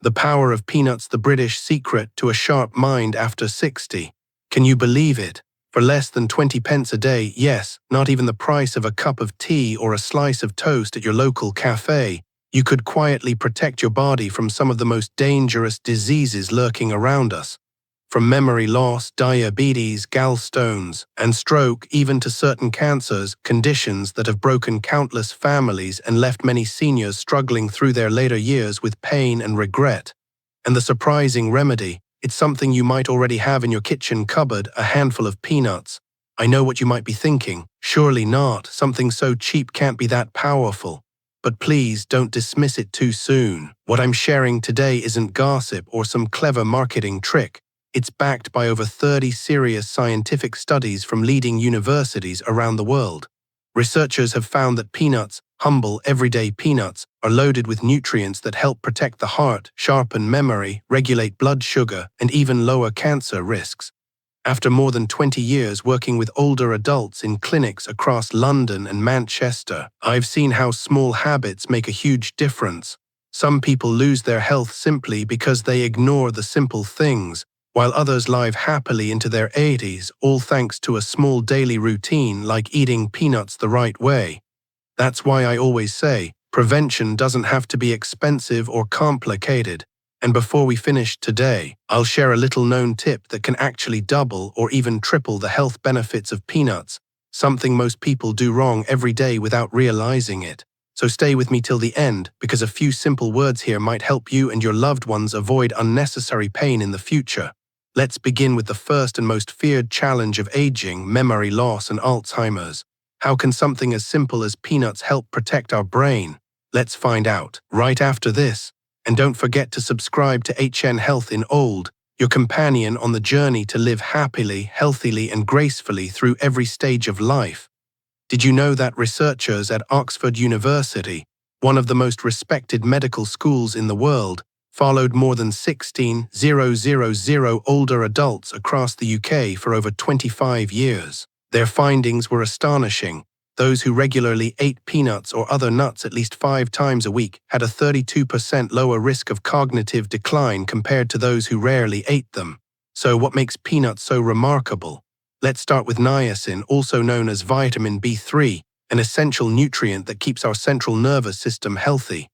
The Power of Peanuts, the British secret to a sharp mind after 60. Can you believe it? For less than 20 pence a day, yes, not even the price of a cup of tea or a slice of toast at your local cafe, you could quietly protect your body from some of the most dangerous diseases lurking around us. From memory loss, diabetes, gallstones, and stroke, even to certain cancers, conditions that have broken countless families and left many seniors struggling through their later years with pain and regret. And the surprising remedy, it's something you might already have in your kitchen cupboard, a handful of peanuts. I know what you might be thinking. Surely not. Something so cheap can't be that powerful. But please don't dismiss it too soon. What I'm sharing today isn't gossip or some clever marketing trick. It's backed by over 30 serious scientific studies from leading universities around the world. Researchers have found that peanuts, humble, everyday peanuts, are loaded with nutrients that help protect the heart, sharpen memory, regulate blood sugar, and even lower cancer risks. After more than 20 years working with older adults in clinics across London and Manchester, I've seen how small habits make a huge difference. Some people lose their health simply because they ignore the simple things, while others live happily into their 80s, all thanks to a small daily routine like eating peanuts the right way. That's why I always say, prevention doesn't have to be expensive or complicated. And before we finish today, I'll share a little-known tip that can actually double or even triple the health benefits of peanuts, something most people do wrong every day without realizing it. So stay with me till the end, because a few simple words here might help you and your loved ones avoid unnecessary pain in the future. Let's begin with the first and most feared challenge of aging, memory loss and Alzheimer's. How can something as simple as peanuts help protect our brain? Let's find out right after this. And don't forget to subscribe to HN Health in Old, your companion on the journey to live happily, healthily and gracefully through every stage of life. Did you know that researchers at Oxford University, one of the most respected medical schools in the world, followed more than 16,000 older adults across the UK for over 25 years. Their findings were astonishing. Those who regularly ate peanuts or other nuts at least 5 times a week had a 32% lower risk of cognitive decline compared to those who rarely ate them. So what makes peanuts so remarkable? Let's start with niacin, also known as vitamin B3, an essential nutrient that keeps our central nervous system healthy.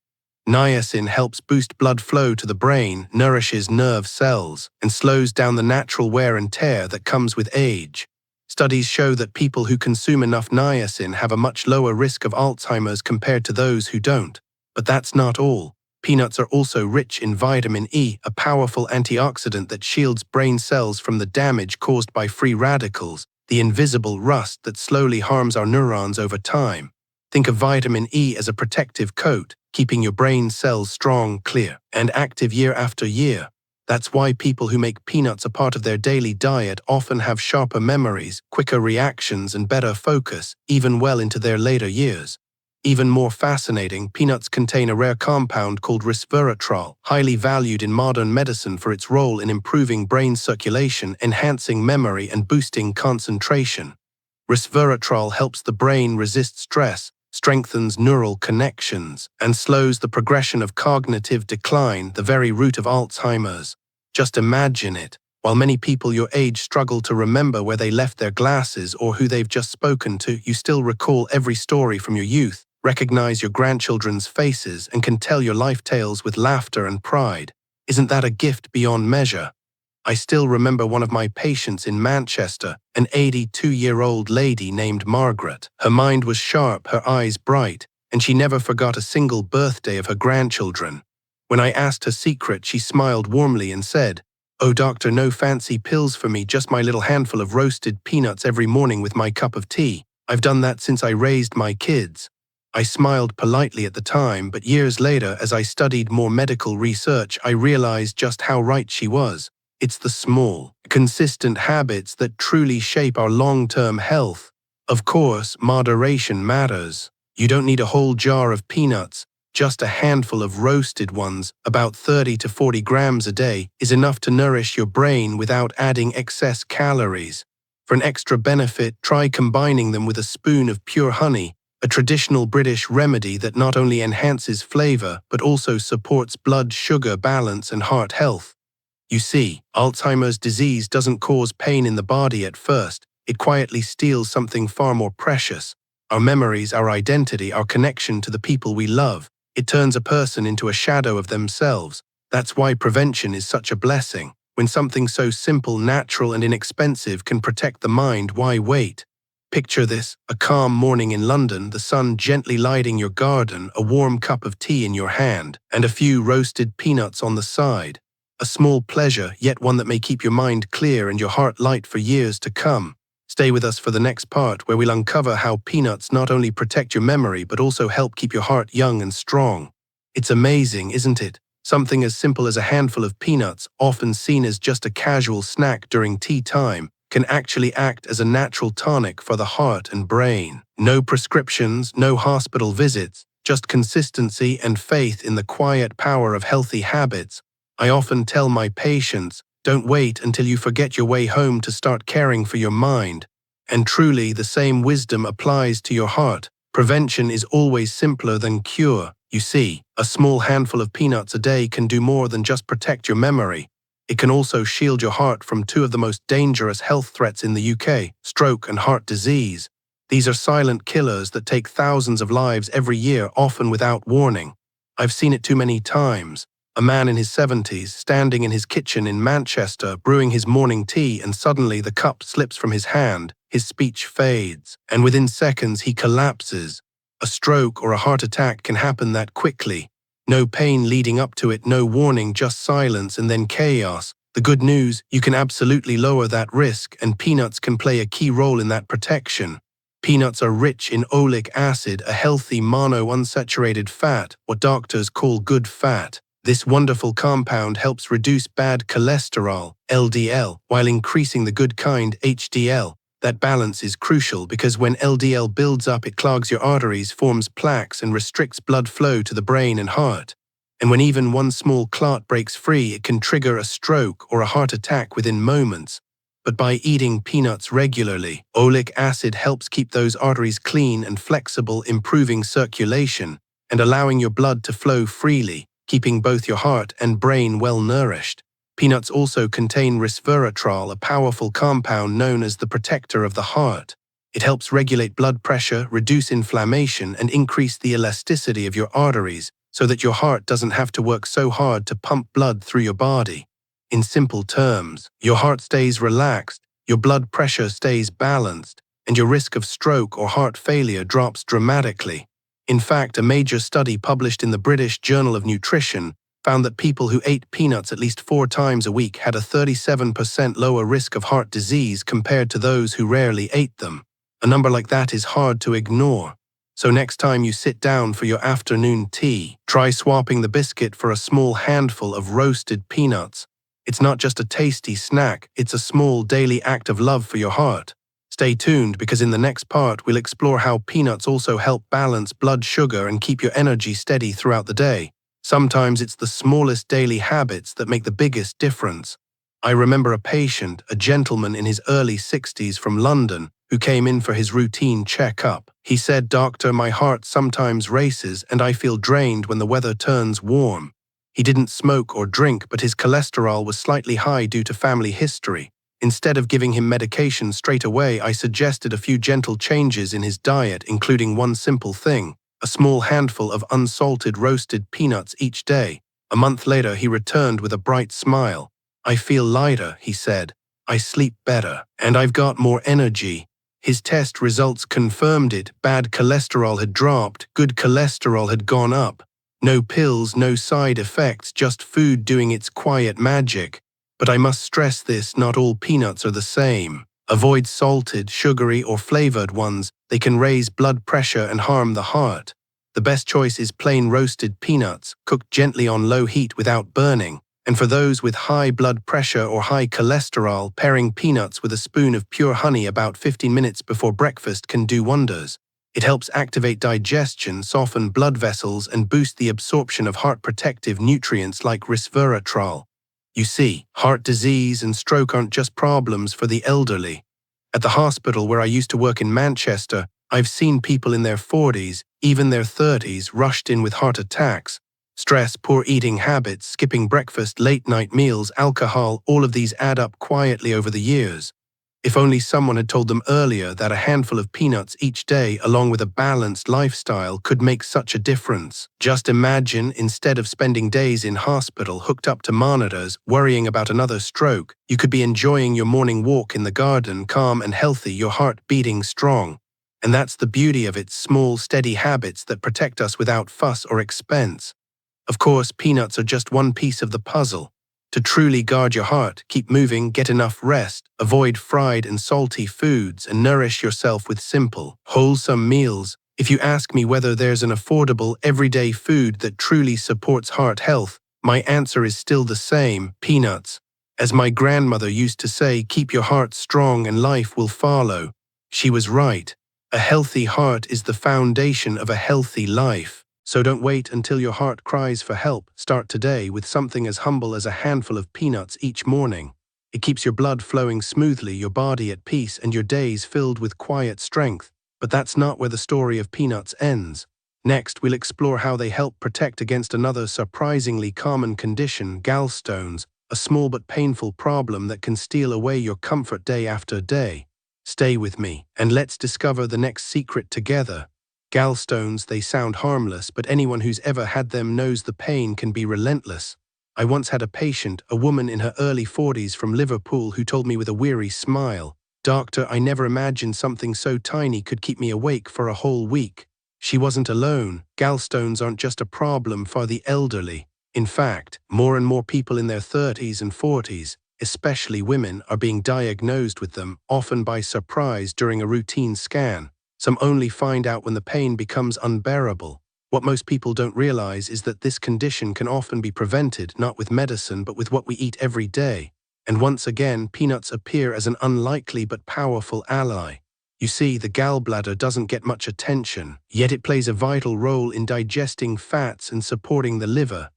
Niacin helps boost blood flow to the brain, nourishes nerve cells, and slows down the natural wear and tear that comes with age. Studies show that people who consume enough niacin have a much lower risk of Alzheimer's compared to those who don't. But that's not all. Peanuts are also rich in vitamin E, a powerful antioxidant that shields brain cells from the damage caused by free radicals, the invisible rust that slowly harms our neurons over time. Think of vitamin E as a protective coat, keeping your brain cells strong, clear, and active year after year. That's why people who make peanuts a part of their daily diet often have sharper memories, quicker reactions, and better focus, even well into their later years. Even more fascinating, peanuts contain a rare compound called resveratrol, highly valued in modern medicine for its role in improving brain circulation, enhancing memory, and boosting concentration. Resveratrol helps the brain resist stress, strengthens neural connections, and slows the progression of cognitive decline, the very root of Alzheimer's. Just imagine it. While many people your age struggle to remember where they left their glasses or who they've just spoken to, you still recall every story from your youth, recognize your grandchildren's faces, and can tell your life tales with laughter and pride. Isn't that a gift beyond measure? I still remember one of my patients in Manchester, an 82-year-old lady named Margaret. Her mind was sharp, her eyes bright, and she never forgot a single birthday of her grandchildren. When I asked her secret, she smiled warmly and said, "Oh doctor, no fancy pills for me, just my little handful of roasted peanuts every morning with my cup of tea. I've done that since I raised my kids." I smiled politely at the time, but years later, as I studied more medical research, I realized just how right she was. It's the small, consistent habits that truly shape our long-term health. Of course, moderation matters. You don't need a whole jar of peanuts. Just a handful of roasted ones, about 30 to 40 grams a day, is enough to nourish your brain without adding excess calories. For an extra benefit, try combining them with a spoon of pure honey, a traditional British remedy that not only enhances flavor but also supports blood sugar balance and heart health. You see, Alzheimer's disease doesn't cause pain in the body at first. It quietly steals something far more precious: our memories, our identity, our connection to the people we love. It turns a person into a shadow of themselves. That's why prevention is such a blessing. When something so simple, natural, and inexpensive can protect the mind, why wait? Picture this: a calm morning in London, the sun gently lighting your garden, a warm cup of tea in your hand, and a few roasted peanuts on the side. A small pleasure, yet one that may keep your mind clear and your heart light for years to come. Stay with us for the next part, where we'll uncover how peanuts not only protect your memory but also help keep your heart young and strong. It's amazing, isn't it? Something as simple as a handful of peanuts, often seen as just a casual snack during tea time, can actually act as a natural tonic for the heart and brain. No prescriptions, no hospital visits, just consistency and faith in the quiet power of healthy habits. I often tell my patients, don't wait until you forget your way home to start caring for your mind. And truly, the same wisdom applies to your heart. Prevention is always simpler than cure. You see, a small handful of peanuts a day can do more than just protect your memory. It can also shield your heart from two of the most dangerous health threats in the UK: stroke and heart disease. These are silent killers that take thousands of lives every year, often without warning. I've seen it too many times. A man in his 70s, standing in his kitchen in Manchester, brewing his morning tea, and suddenly the cup slips from his hand, his speech fades, and within seconds he collapses. A stroke or a heart attack can happen that quickly. No pain leading up to it, no warning, just silence and then chaos. The good news: you can absolutely lower that risk, and peanuts can play a key role in that protection. Peanuts are rich in oleic acid, a healthy monounsaturated fat, what doctors call good fat. This wonderful compound helps reduce bad cholesterol, LDL, while increasing the good kind, HDL. That balance is crucial because when LDL builds up, it clogs your arteries, forms plaques, and restricts blood flow to the brain and heart. And when even one small clot breaks free, it can trigger a stroke or a heart attack within moments. But by eating peanuts regularly, oleic acid helps keep those arteries clean and flexible, improving circulation and allowing your blood to flow freely, keeping both your heart and brain well nourished. Peanuts also contain resveratrol, a powerful compound known as the protector of the heart. It helps regulate blood pressure, reduce inflammation, and increase the elasticity of your arteries so that your heart doesn't have to work so hard to pump blood through your body. In simple terms, your heart stays relaxed, your blood pressure stays balanced, and your risk of stroke or heart failure drops dramatically. In fact, a major study published in the British Journal of Nutrition found that people who ate peanuts at least 4 times a week had a 37% lower risk of heart disease compared to those who rarely ate them. A number like that is hard to ignore. So next time you sit down for your afternoon tea, try swapping the biscuit for a small handful of roasted peanuts. It's not just a tasty snack, it's a small daily act of love for your heart. Stay tuned, because in the next part we'll explore how peanuts also help balance blood sugar and keep your energy steady throughout the day. Sometimes it's the smallest daily habits that make the biggest difference. I remember a patient, a gentleman in his early 60s from London, who came in for his routine checkup. He said, "Doctor, my heart sometimes races and I feel drained when the weather turns warm." He didn't smoke or drink, but his cholesterol was slightly high due to family history. Instead of giving him medication straight away, I suggested a few gentle changes in his diet, including one simple thing: a small handful of unsalted roasted peanuts each day. A month later, he returned with a bright smile. "I feel lighter," he said. "I sleep better, and I've got more energy." His test results confirmed it. Bad cholesterol had dropped, good cholesterol had gone up. No pills, no side effects, just food doing its quiet magic. But I must stress this: not all peanuts are the same. Avoid salted, sugary, or flavored ones. They can raise blood pressure and harm the heart. The best choice is plain roasted peanuts, cooked gently on low heat without burning. And for those with high blood pressure or high cholesterol, pairing peanuts with a spoon of pure honey about 15 minutes before breakfast can do wonders. It helps activate digestion, soften blood vessels, and boost the absorption of heart-protective nutrients like resveratrol. You see, heart disease and stroke aren't just problems for the elderly. At the hospital where I used to work in Manchester, I've seen people in their 40s, even their 30s, rushed in with heart attacks. Stress, poor eating habits, skipping breakfast, late-night meals, alcohol, all of these add up quietly over the years. If only someone had told them earlier that a handful of peanuts each day, along with a balanced lifestyle, could make such a difference. Just imagine, instead of spending days in hospital hooked up to monitors, worrying about another stroke, you could be enjoying your morning walk in the garden, calm and healthy, your heart beating strong. And that's the beauty of it, small, steady habits that protect us without fuss or expense. Of course, peanuts are just one piece of the puzzle. To truly guard your heart, keep moving, get enough rest, avoid fried and salty foods, and nourish yourself with simple, wholesome meals. If you ask me whether there's an affordable, everyday food that truly supports heart health, my answer is still the same: peanuts. As my grandmother used to say, keep your heart strong and life will follow. She was right. A healthy heart is the foundation of a healthy life. So don't wait until your heart cries for help. Start today with something as humble as a handful of peanuts each morning. It keeps your blood flowing smoothly, your body at peace, and your days filled with quiet strength. But that's not where the story of peanuts ends. Next, we'll explore how they help protect against another surprisingly common condition, gallstones, a small but painful problem that can steal away your comfort day after day. Stay with me, and let's discover the next secret together. Gallstones, they sound harmless, but anyone who's ever had them knows the pain can be relentless. I once had a patient, a woman in her early 40s from Liverpool, who told me with a weary smile, "Doctor, I never imagined something so tiny could keep me awake for a whole week." She wasn't alone. Gallstones aren't just a problem for the elderly. In fact, more and more people in their 30s and 40s, especially women, are being diagnosed with them, often by surprise during a routine scan. Some only find out when the pain becomes unbearable. What most people don't realize is that this condition can often be prevented not with medicine but with what we eat every day. And once again, peanuts appear as an unlikely but powerful ally. You see, the gallbladder doesn't get much attention, yet it plays a vital role in digesting fats and supporting the liver.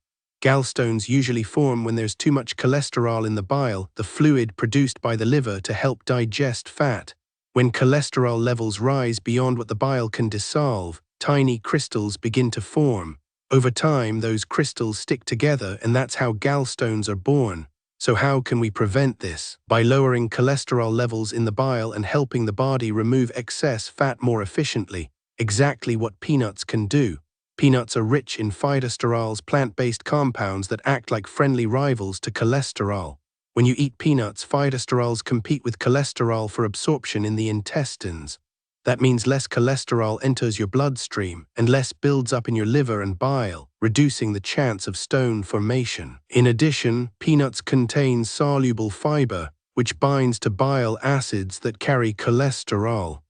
Gallstones usually form when there's too much cholesterol in the bile, the fluid produced by the liver to help digest fat. When cholesterol levels rise beyond what the bile can dissolve, tiny crystals begin to form. Over time, those crystals stick together, and that's how gallstones are born. So how can we prevent this? By lowering cholesterol levels in the bile and helping the body remove excess fat more efficiently. Exactly what peanuts can do. Peanuts are rich in phytosterols, plant-based compounds that act like friendly rivals to cholesterol. When you eat peanuts, phytosterols compete with cholesterol for absorption in the intestines. That means less cholesterol enters your bloodstream and less builds up in your liver and bile, reducing the chance of stone formation. In addition, peanuts contain soluble fiber, which binds to bile acids that carry cholesterol.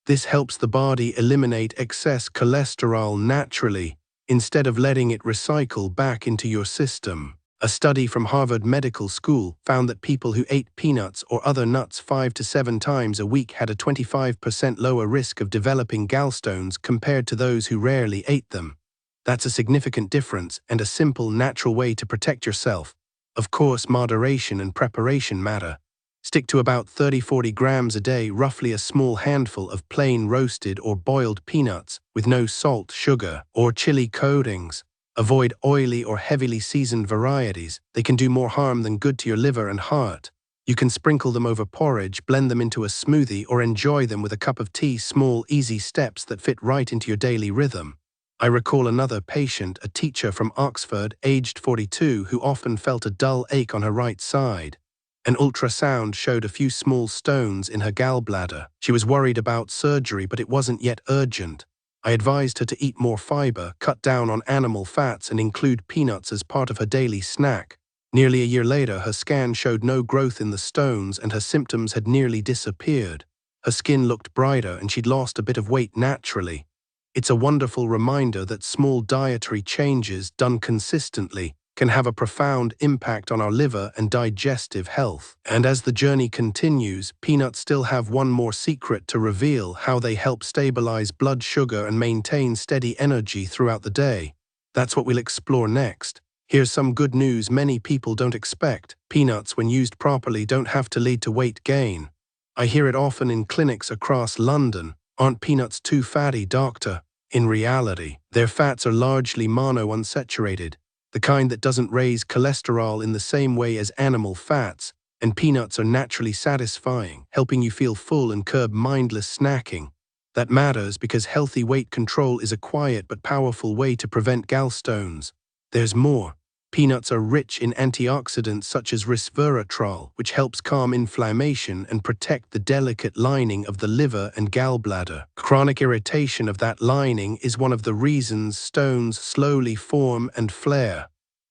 This helps the body eliminate excess cholesterol naturally, instead of letting it recycle back into your system. A study from Harvard Medical School found that people who ate peanuts or other nuts 5 to 7 times a week had a 25% lower risk of developing gallstones compared to those who rarely ate them. That's a significant difference and a simple, natural way to protect yourself. Of course, moderation and preparation matter. Stick to about 30–40 grams a day, roughly a small handful of plain roasted or boiled peanuts with no salt, sugar, or chili coatings. Avoid oily or heavily seasoned varieties. They can do more harm than good to your liver and heart. You can sprinkle them over porridge, blend them into a smoothie, or enjoy them with a cup of tea. Small, easy steps that fit right into your daily rhythm. I recall another patient, a teacher from Oxford, aged 42, who often felt a dull ache on her right side. An ultrasound showed a few small stones in her gallbladder. She was worried about surgery, but it wasn't yet urgent. I advised her to eat more fiber, cut down on animal fats, and include peanuts as part of her daily snack. Nearly a year later, her scan showed no growth in the stones and her symptoms had nearly disappeared. Her skin looked brighter and she'd lost a bit of weight naturally. It's a wonderful reminder that small dietary changes done consistently can have a profound impact on our liver and digestive health. And as the journey continues, peanuts still have one more secret to reveal: how they help stabilize blood sugar and maintain steady energy throughout the day. That's what we'll explore next. Here's some good news many people don't expect. Peanuts, when used properly, don't have to lead to weight gain. I hear it often in clinics across London. Aren't peanuts too fatty, doctor? In reality, their fats are largely monounsaturated, the kind that doesn't raise cholesterol in the same way as animal fats, and peanuts are naturally satisfying, helping you feel full and curb mindless snacking. That matters because healthy weight control is a quiet but powerful way to prevent gallstones. There's more. Peanuts are rich in antioxidants such as resveratrol, which helps calm inflammation and protect the delicate lining of the liver and gallbladder. Chronic irritation of that lining is one of the reasons stones slowly form and flare.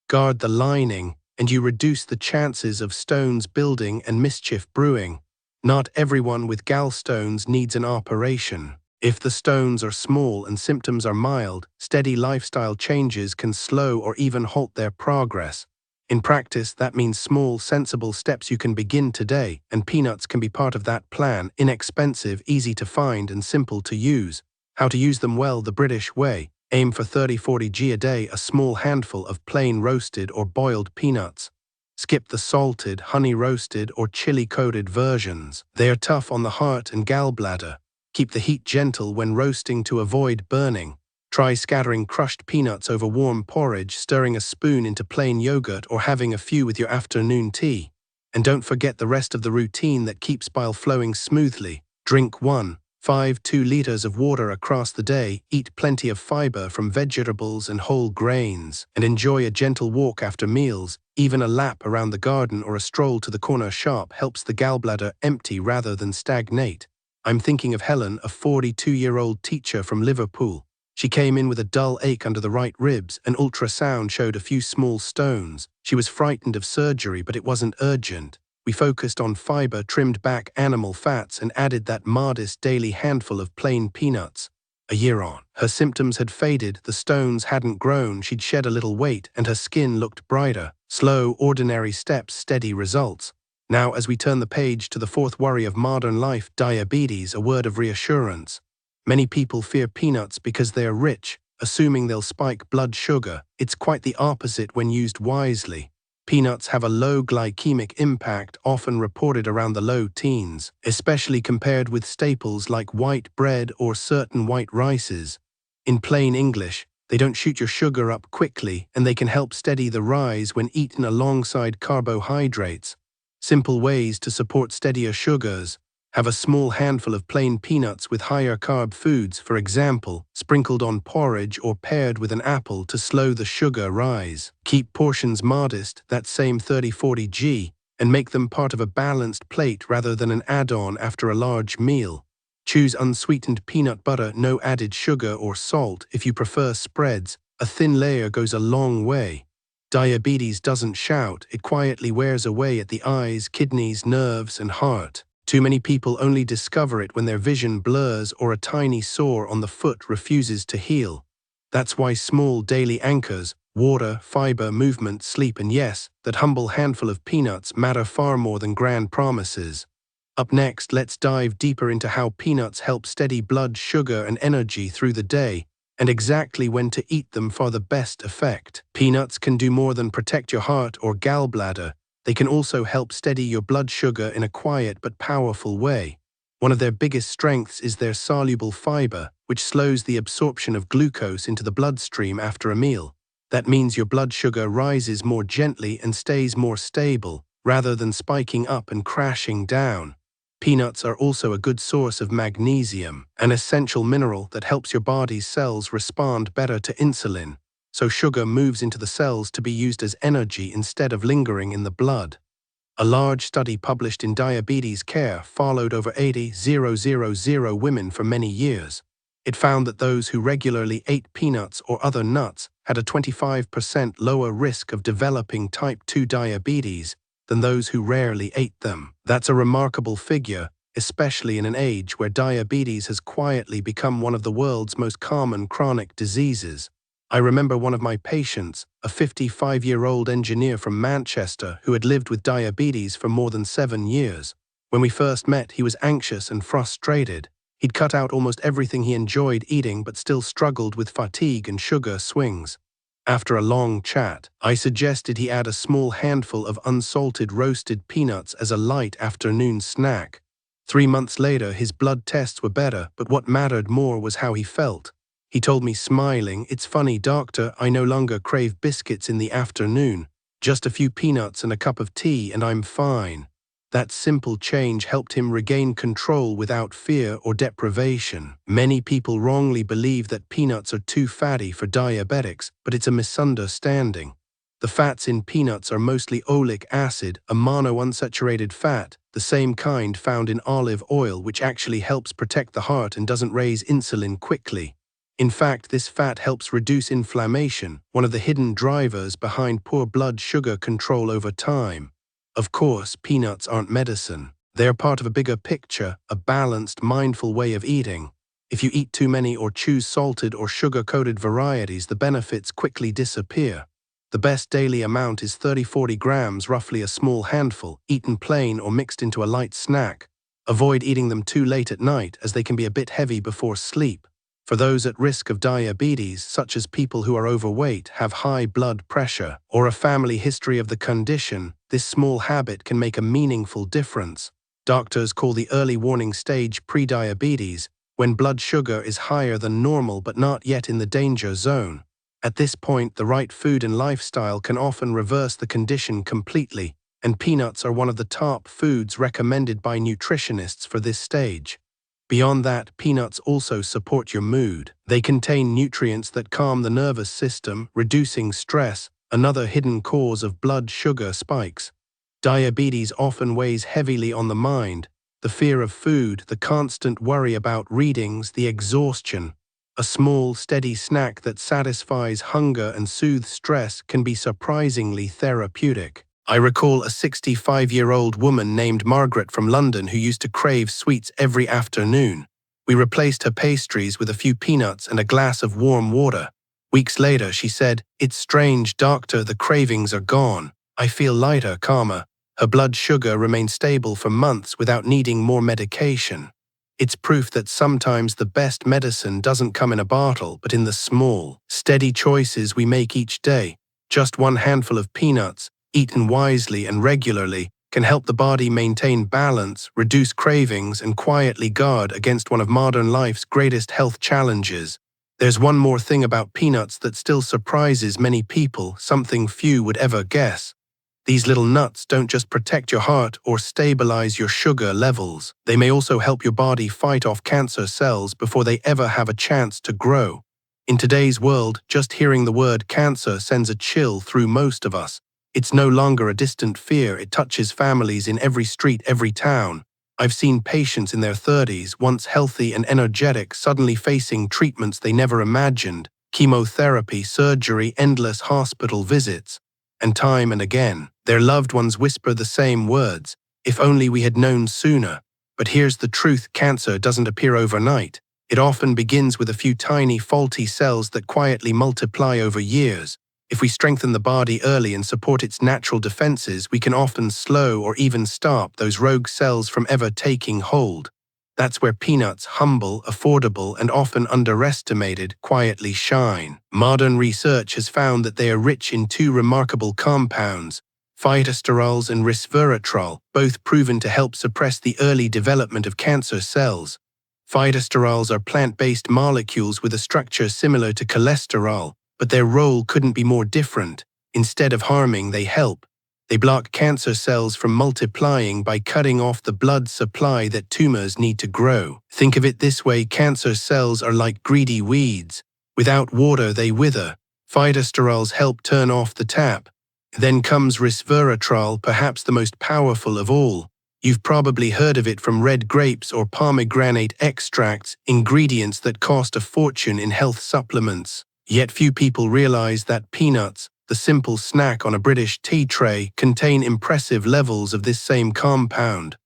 Guard the lining, and you reduce the chances of stones building and mischief brewing. Not everyone with gallstones needs an operation. If the stones are small and symptoms are mild, steady lifestyle changes can slow or even halt their progress. In practice, that means small, sensible steps you can begin today, and peanuts can be part of that plan. Inexpensive, easy to find, and simple to use. How to use them well the British way. Aim for 30–40 g a day, a small handful of plain roasted or boiled peanuts. Skip the salted, honey-roasted, or chili-coated versions. They are tough on the heart and gallbladder. Keep the heat gentle when roasting to avoid burning. Try scattering crushed peanuts over warm porridge, stirring a spoon into plain yogurt, or having a few with your afternoon tea. And don't forget the rest of the routine that keeps bile flowing smoothly. Drink 1.5–2 liters of water across the day, eat plenty of fiber from vegetables and whole grains, and enjoy a gentle walk after meals. Even a lap around the garden or a stroll to the corner shop helps the gallbladder empty rather than stagnate. I'm thinking of Helen, a 42-year-old teacher from Liverpool. She came in with a dull ache under the right ribs. An ultrasound showed a few small stones. She was frightened of surgery, but it wasn't urgent. We focused on fiber, trimmed back animal fats, and added that modest daily handful of plain peanuts. A year on, her symptoms had faded, the stones hadn't grown, she'd shed a little weight, and her skin looked brighter. Slow, ordinary steps, steady results. Now, as we turn the page to the fourth worry of modern life, diabetes, a word of reassurance. Many people fear peanuts because they are rich, assuming they'll spike blood sugar. It's quite the opposite when used wisely. Peanuts have a low glycemic impact, often reported around the low teens, especially compared with staples like white bread or certain white rices. In plain English, they don't shoot your sugar up quickly, and they can help steady the rise when eaten alongside carbohydrates. Simple ways to support steadier sugars. Have a small handful of plain peanuts with higher carb foods, for example, sprinkled on porridge or paired with an apple to slow the sugar rise. Keep portions modest, that same 30–40 g, and make them part of a balanced plate rather than an add-on after a large meal. Choose unsweetened peanut butter, no added sugar or salt. If you prefer spreads, a thin layer goes a long way. Diabetes doesn't shout, it quietly wears away at the eyes, kidneys, nerves, and heart. Too many people only discover it when their vision blurs or a tiny sore on the foot refuses to heal. That's why small daily anchors, water, fiber, movement, sleep, and yes, that humble handful of peanuts matter far more than grand promises. Up next, let's dive deeper into how peanuts help steady blood sugar and energy through the day, and exactly when to eat them for the best effect. Peanuts can do more than protect your heart or gallbladder. They can also help steady your blood sugar in a quiet but powerful way. One of their biggest strengths is their soluble fiber, which slows the absorption of glucose into the bloodstream after a meal. That means your blood sugar rises more gently and stays more stable, rather than spiking up and crashing down. Peanuts are also a good source of magnesium, an essential mineral that helps your body's cells respond better to insulin, so sugar moves into the cells to be used as energy instead of lingering in the blood. A large study published in Diabetes Care followed over 80,000 women for many years. It found that those who regularly ate peanuts or other nuts had a 25% lower risk of developing type 2 diabetes than those who rarely ate them. That's a remarkable figure, especially in an age where diabetes has quietly become one of the world's most common chronic diseases. I remember one of my patients, a 55-year-old engineer from Manchester who had lived with diabetes for more than 7 years. When we first met, he was anxious and frustrated. He'd cut out almost everything he enjoyed eating but still struggled with fatigue and sugar swings. After a long chat, I suggested he add a small handful of unsalted roasted peanuts as a light afternoon snack. 3 months later, his blood tests were better, but what mattered more was how he felt. He told me, smiling, "It's funny, doctor, I no longer crave biscuits in the afternoon. Just a few peanuts and a cup of tea, and I'm fine." That simple change helped him regain control without fear or deprivation. Many people wrongly believe that peanuts are too fatty for diabetics, but it's a misunderstanding. The fats in peanuts are mostly oleic acid, a monounsaturated fat, the same kind found in olive oil, which actually helps protect the heart and doesn't raise insulin quickly. In fact, this fat helps reduce inflammation, one of the hidden drivers behind poor blood sugar control over time. Of course, peanuts aren't medicine. They're part of a bigger picture, a balanced, mindful way of eating. If you eat too many or choose salted or sugar-coated varieties, the benefits quickly disappear. The best daily amount is 30–40 grams, roughly a small handful, eaten plain or mixed into a light snack. Avoid eating them too late at night, as they can be a bit heavy before sleep. For those at risk of diabetes, such as people who are overweight, have high blood pressure, or a family history of the condition, this small habit can make a meaningful difference. Doctors call the early warning stage prediabetes, when blood sugar is higher than normal but not yet in the danger zone. At this point, the right food and lifestyle can often reverse the condition completely, and peanuts are one of the top foods recommended by nutritionists for this stage. Beyond that, peanuts also support your mood. They contain nutrients that calm the nervous system, reducing stress, another hidden cause of blood sugar spikes. Diabetes often weighs heavily on the mind. The fear of food, the constant worry about readings, the exhaustion. A small, steady snack that satisfies hunger and soothes stress can be surprisingly therapeutic. I recall a 65-year-old woman named Margaret from London who used to crave sweets every afternoon. We replaced her pastries with a few peanuts and a glass of warm water. Weeks later, she said, "It's strange, doctor, the cravings are gone. I feel lighter, calmer." Her blood sugar remained stable for months without needing more medication. It's proof that sometimes the best medicine doesn't come in a bottle, but in the small, steady choices we make each day. Just one handful of peanuts, eaten wisely and regularly, can help the body maintain balance, reduce cravings, and quietly guard against one of modern life's greatest health challenges. There's one more thing about peanuts that still surprises many people, something few would ever guess. These little nuts don't just protect your heart or stabilize your sugar levels. They may also help your body fight off cancer cells before they ever have a chance to grow. In today's world, just hearing the word cancer sends a chill through most of us. It's no longer a distant fear, it touches families in every street, every town. I've seen patients in their 30s, once healthy and energetic, suddenly facing treatments they never imagined, chemotherapy, surgery, endless hospital visits. And time and again, their loved ones whisper the same words, "If only we had known sooner." But here's the truth, cancer doesn't appear overnight. It often begins with a few tiny, faulty cells that quietly multiply over years. If we strengthen the body early and support its natural defenses, we can often slow or even stop those rogue cells from ever taking hold. That's where peanuts, humble, affordable, and often underestimated, quietly shine. Modern research has found that they are rich in two remarkable compounds, phytosterols and resveratrol, both proven to help suppress the early development of cancer cells. Phytosterols are plant-based molecules with a structure similar to cholesterol, but their role couldn't be more different. Instead of harming, they help. They block cancer cells from multiplying by cutting off the blood supply that tumors need to grow. Think of it this way, cancer cells are like greedy weeds. Without water, they wither. Phytosterols help turn off the tap. Then comes resveratrol, perhaps the most powerful of all. You've probably heard of it from red grapes or pomegranate extracts, ingredients that cost a fortune in health supplements. Yet few people realize that peanuts, the simple snack on a British tea tray, contain impressive levels of this same compound.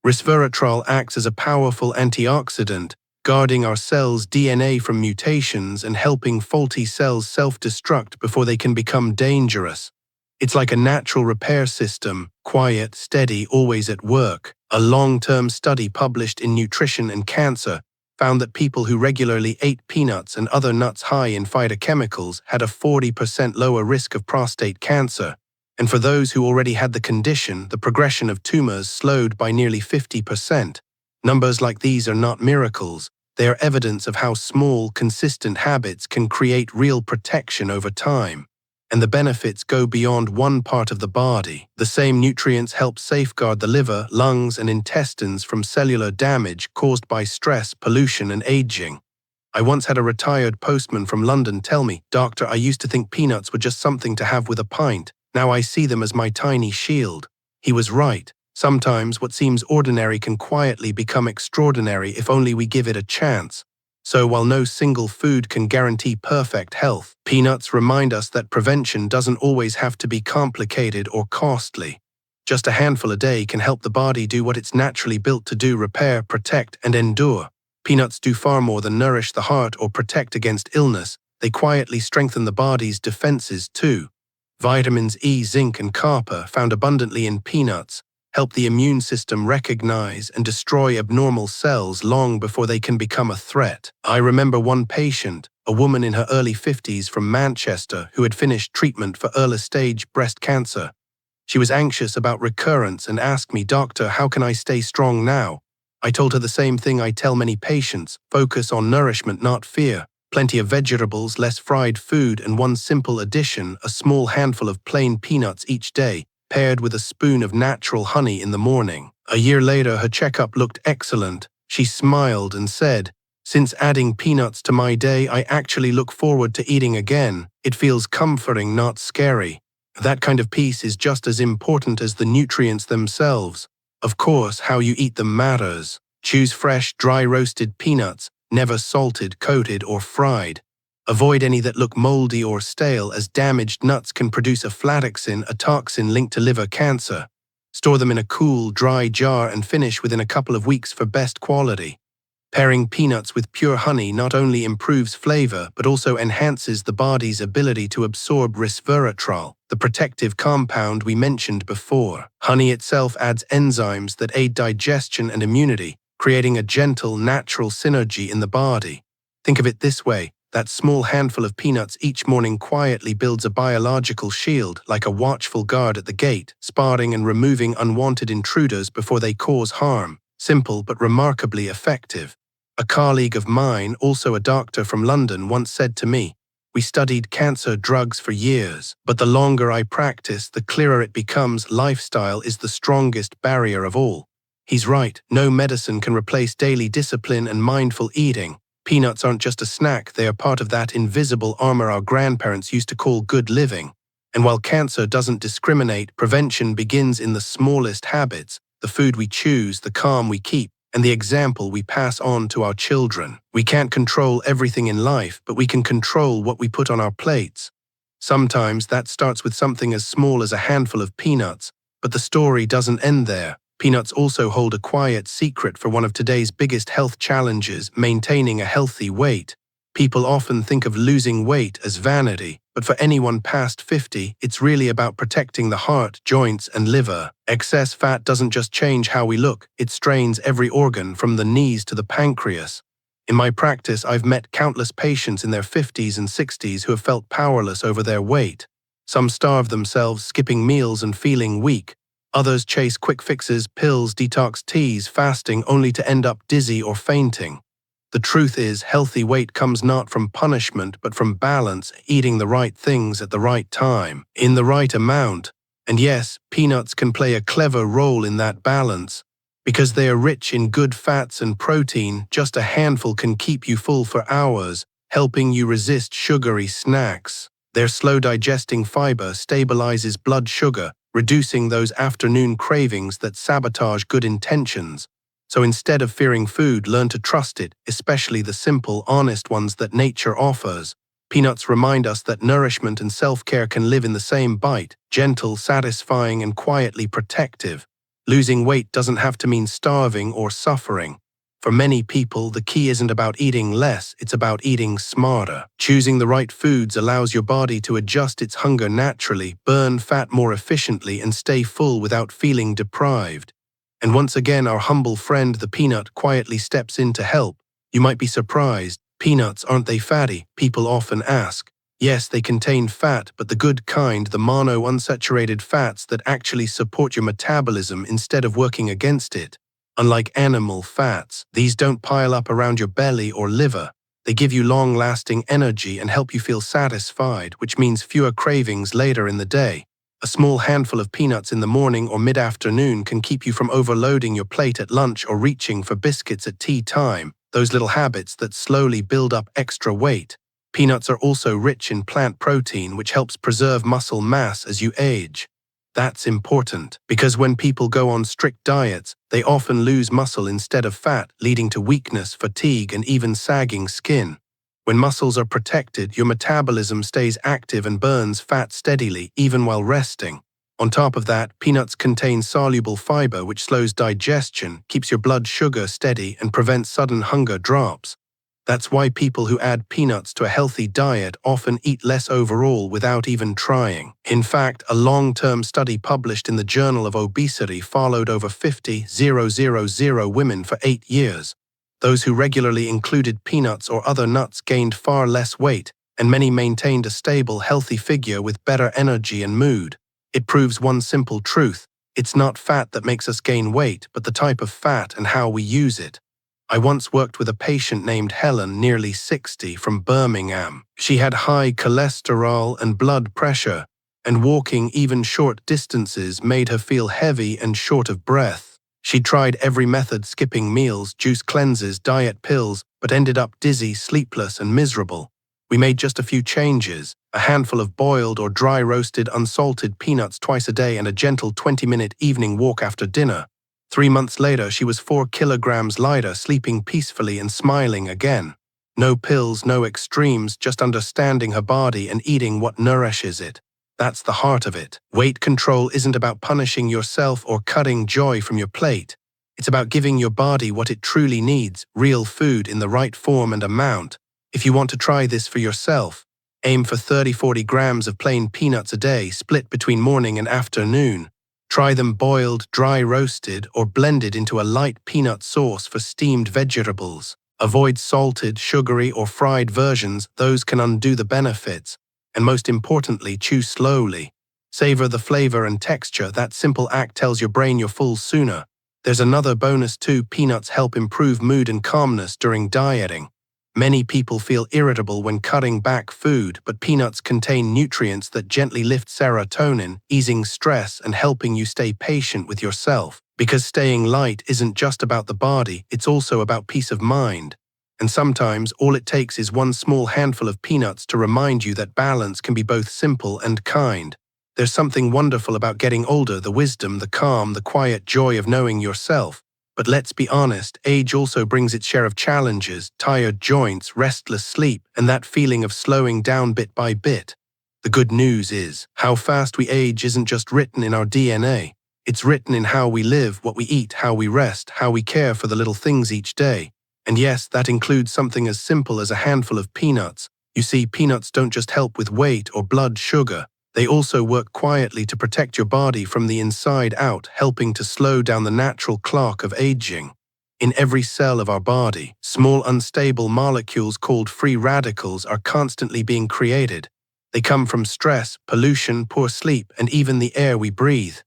Resveratrol acts as a powerful antioxidant, guarding our cells' DNA from mutations and helping faulty cells self-destruct before they can become dangerous. It's like a natural repair system, quiet, steady, always at work. A long-term study published in Nutrition and Cancer found that people who regularly ate peanuts and other nuts high in phytochemicals had a 40% lower risk of prostate cancer. And for those who already had the condition, the progression of tumors slowed by nearly 50%. Numbers like these are not miracles. They are evidence of how small, consistent habits can create real protection over time. And the benefits go beyond one part of the body. The same nutrients help safeguard the liver, lungs, and intestines from cellular damage caused by stress, pollution, and aging. I once had a retired postman from London tell me, "Doctor, I used to think peanuts were just something to have with a pint. Now I see them as my tiny shield." He was right. Sometimes what seems ordinary can quietly become extraordinary if only we give it a chance. So while no single food can guarantee perfect health, peanuts remind us that prevention doesn't always have to be complicated or costly. Just a handful a day can help the body do what it's naturally built to do: repair, protect, and endure. Peanuts do far more than nourish the heart or protect against illness. They quietly strengthen the body's defenses too. Vitamins E, zinc, and copper, found abundantly in peanuts, help the immune system recognize and destroy abnormal cells long before they can become a threat. I remember one patient, a woman in her early 50s from Manchester, who had finished treatment for early-stage breast cancer. She was anxious about recurrence and asked me, "Doctor, how can I stay strong now?" I told her the same thing I tell many patients: focus on nourishment, not fear. Plenty of vegetables, less fried food, and one simple addition: a small handful of plain peanuts each day, paired with a spoon of natural honey in the morning. A year later, her checkup looked excellent. She smiled and said, "Since adding peanuts to my day, I actually look forward to eating again. It feels comforting, not scary." That kind of peace is just as important as the nutrients themselves. Of course, how you eat them matters. Choose fresh, dry roasted peanuts, never salted, coated, or fried. Avoid any that look moldy or stale, as damaged nuts can produce aflatoxin, a toxin linked to liver cancer. Store them in a cool, dry jar and finish within a couple of weeks for best quality. Pairing peanuts with pure honey not only improves flavor, but also enhances the body's ability to absorb resveratrol, the protective compound we mentioned before. Honey itself adds enzymes that aid digestion and immunity, creating a gentle, natural synergy in the body. Think of it this way: that small handful of peanuts each morning quietly builds a biological shield, like a watchful guard at the gate, spotting and removing unwanted intruders before they cause harm. Simple but remarkably effective. A colleague of mine, also a doctor from London, once said to me, "We studied cancer drugs for years, but the longer I practice, the clearer it becomes: lifestyle is the strongest barrier of all." He's right. No medicine can replace daily discipline and mindful eating. Peanuts aren't just a snack, they are part of that invisible armor our grandparents used to call good living. And while cancer doesn't discriminate, prevention begins in the smallest habits: the food we choose, the calm we keep, and the example we pass on to our children. We can't control everything in life, but we can control what we put on our plates. Sometimes that starts with something as small as a handful of peanuts, but the story doesn't end there. Peanuts also hold a quiet secret for one of today's biggest health challenges: maintaining a healthy weight. People often think of losing weight as vanity, but for anyone past 50, it's really about protecting the heart, joints, and liver. Excess fat doesn't just change how we look, it strains every organ from the knees to the pancreas. In my practice, I've met countless patients in their 50s and 60s who have felt powerless over their weight. Some starve themselves, skipping meals and feeling weak. Others chase quick fixes, pills, detox teas, fasting, only to end up dizzy or fainting. The truth is, healthy weight comes not from punishment, but from balance, eating the right things at the right time, in the right amount. And yes, peanuts can play a clever role in that balance. Because they are rich in good fats and protein, just a handful can keep you full for hours, helping you resist sugary snacks. Their slow-digesting fiber stabilizes blood sugar, reducing those afternoon cravings that sabotage good intentions. So instead of fearing food, learn to trust it, especially the simple, honest ones that nature offers. Peanuts remind us that nourishment and self-care can live in the same bite: gentle, satisfying, and quietly protective. Losing weight doesn't have to mean starving or suffering. For many people, the key isn't about eating less, it's about eating smarter. Choosing the right foods allows your body to adjust its hunger naturally, burn fat more efficiently, and stay full without feeling deprived. And once again, our humble friend, the peanut, quietly steps in to help. You might be surprised. Peanuts, aren't they fatty? People often ask. Yes, they contain fat, but the good kind, the monounsaturated fats that actually support your metabolism instead of working against it. Unlike animal fats, these don't pile up around your belly or liver. They give you long-lasting energy and help you feel satisfied, which means fewer cravings later in the day. A small handful of peanuts in the morning or mid-afternoon can keep you from overloading your plate at lunch or reaching for biscuits at tea time, those little habits that slowly build up extra weight. Peanuts are also rich in plant protein, which helps preserve muscle mass as you age. That's important, because when people go on strict diets, they often lose muscle instead of fat, leading to weakness, fatigue, and even sagging skin. When muscles are protected, your metabolism stays active and burns fat steadily, even while resting. On top of that, peanuts contain soluble fiber, which slows digestion, keeps your blood sugar steady, and prevents sudden hunger drops. That's why people who add peanuts to a healthy diet often eat less overall without even trying. In fact, a long-term study published in the Journal of Obesity followed over 50,000 women for 8 years. Those who regularly included peanuts or other nuts gained far less weight, and many maintained a stable, healthy figure with better energy and mood. It proves one simple truth: it's not fat that makes us gain weight, but the type of fat and how we use it. I once worked with a patient named Helen, nearly 60, from Birmingham. She had high cholesterol and blood pressure, and walking even short distances made her feel heavy and short of breath. She tried every method, skipping meals, juice cleanses, diet pills, but ended up dizzy, sleepless, and miserable. We made just a few changes: a handful of boiled or dry roasted unsalted peanuts twice a day and a gentle 20-minute evening walk after dinner. 3 months later, she was 4 kilograms lighter, sleeping peacefully and smiling again. No pills, no extremes, just understanding her body and eating what nourishes it. That's the heart of it. Weight control isn't about punishing yourself or cutting joy from your plate. It's about giving your body what it truly needs: real food in the right form and amount. If you want to try this for yourself, aim for 30–40 grams of plain peanuts a day, split between morning and afternoon. Try them boiled, dry roasted, or blended into a light peanut sauce for steamed vegetables. Avoid salted, sugary, or fried versions; those can undo the benefits. And most importantly, chew slowly. Savor the flavor and texture. That simple act tells your brain you're full sooner. There's another bonus too: peanuts help improve mood and calmness during dieting. Many people feel irritable when cutting back food, but peanuts contain nutrients that gently lift serotonin, easing stress and helping you stay patient with yourself. Because staying light isn't just about the body, it's also about peace of mind. And sometimes all it takes is one small handful of peanuts to remind you that balance can be both simple and kind. There's something wonderful about getting older: the wisdom, the calm, the quiet joy of knowing yourself. But let's be honest, age also brings its share of challenges: tired joints, restless sleep, and that feeling of slowing down bit by bit. The good news is, how fast we age isn't just written in our DNA. It's written in how we live, what we eat, how we rest, how we care for the little things each day. And yes, that includes something as simple as a handful of peanuts. You see, peanuts don't just help with weight or blood sugar. They also work quietly to protect your body from the inside out, helping to slow down the natural clock of aging. In every cell of our body, small unstable molecules called free radicals are constantly being created. They come from stress, pollution, poor sleep, and even the air we breathe.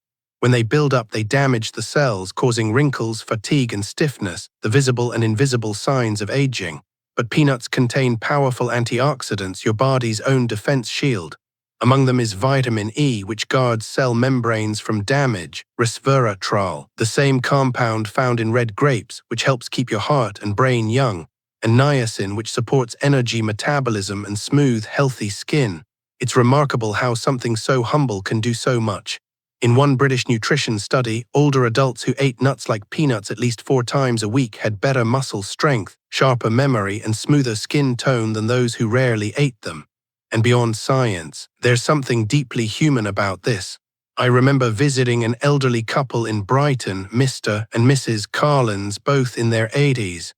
When they build up, they damage the cells, causing wrinkles, fatigue, and stiffness, the visible and invisible signs of aging. But peanuts contain powerful antioxidants, your body's own defense shield. Among them is vitamin E, which guards cell membranes from damage, resveratrol, the same compound found in red grapes, which helps keep your heart and brain young, and niacin, which supports energy metabolism and smooth, healthy skin. It's remarkable how something so humble can do so much. In one British nutrition study, older adults who ate nuts like peanuts at least 4 times a week had better muscle strength, sharper memory, and smoother skin tone than those who rarely ate them. And beyond science, there's something deeply human about this. I remember visiting an elderly couple in Brighton, Mr. and Mrs. Carlins, both in their 80s.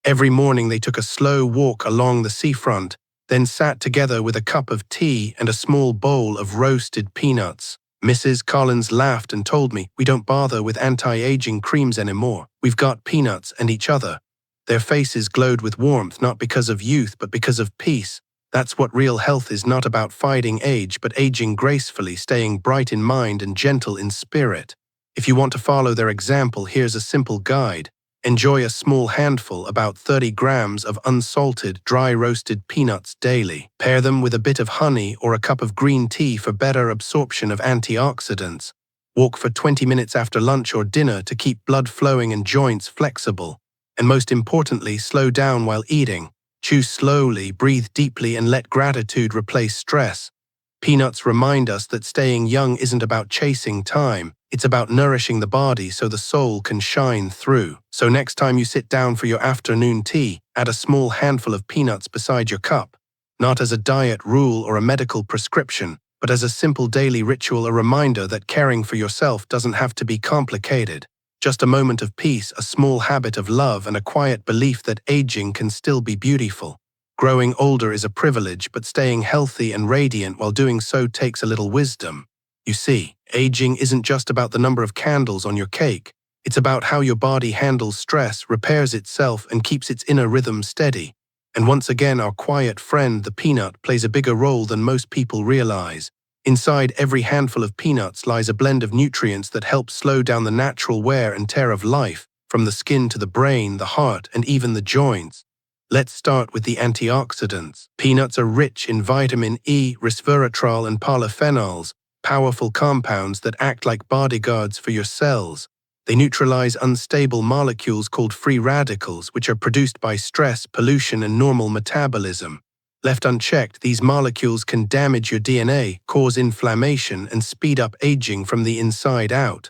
Every morning they took a slow walk along the seafront, then sat together with a cup of tea and a small bowl of roasted peanuts. Mrs. Collins laughed and told me, "We don't bother with anti-aging creams anymore. We've got peanuts and each other." Their faces glowed with warmth, not because of youth, but because of peace. That's what real health is: not about fighting age, but aging gracefully, staying bright in mind and gentle in spirit. If you want to follow their example, here's a simple guide. Enjoy a small handful, about 30 grams of unsalted, dry roasted peanuts daily. Pair them with a bit of honey or a cup of green tea for better absorption of antioxidants. Walk for 20 minutes after lunch or dinner to keep blood flowing and joints flexible. And most importantly, slow down while eating. Chew slowly, breathe deeply, and let gratitude replace stress. Peanuts remind us that staying young isn't about chasing time. It's about nourishing the body so the soul can shine through. So next time you sit down for your afternoon tea, add a small handful of peanuts beside your cup. Not as a diet rule or a medical prescription, but as a simple daily ritual, a reminder that caring for yourself doesn't have to be complicated. Just a moment of peace, a small habit of love, and a quiet belief that aging can still be beautiful. Growing older is a privilege, but staying healthy and radiant while doing so takes a little wisdom. You see, aging isn't just about the number of candles on your cake. It's about how your body handles stress, repairs itself, and keeps its inner rhythm steady. And once again, our quiet friend, the peanut, plays a bigger role than most people realize. Inside every handful of peanuts lies a blend of nutrients that help slow down the natural wear and tear of life, from the skin to the brain, the heart, and even the joints. Let's start with the antioxidants. Peanuts are rich in vitamin E, resveratrol, and polyphenols, powerful compounds that act like bodyguards for your cells. They neutralize unstable molecules called free radicals, which are produced by stress, pollution, and normal metabolism. Left unchecked, these molecules can damage your DNA, cause inflammation, and speed up aging from the inside out.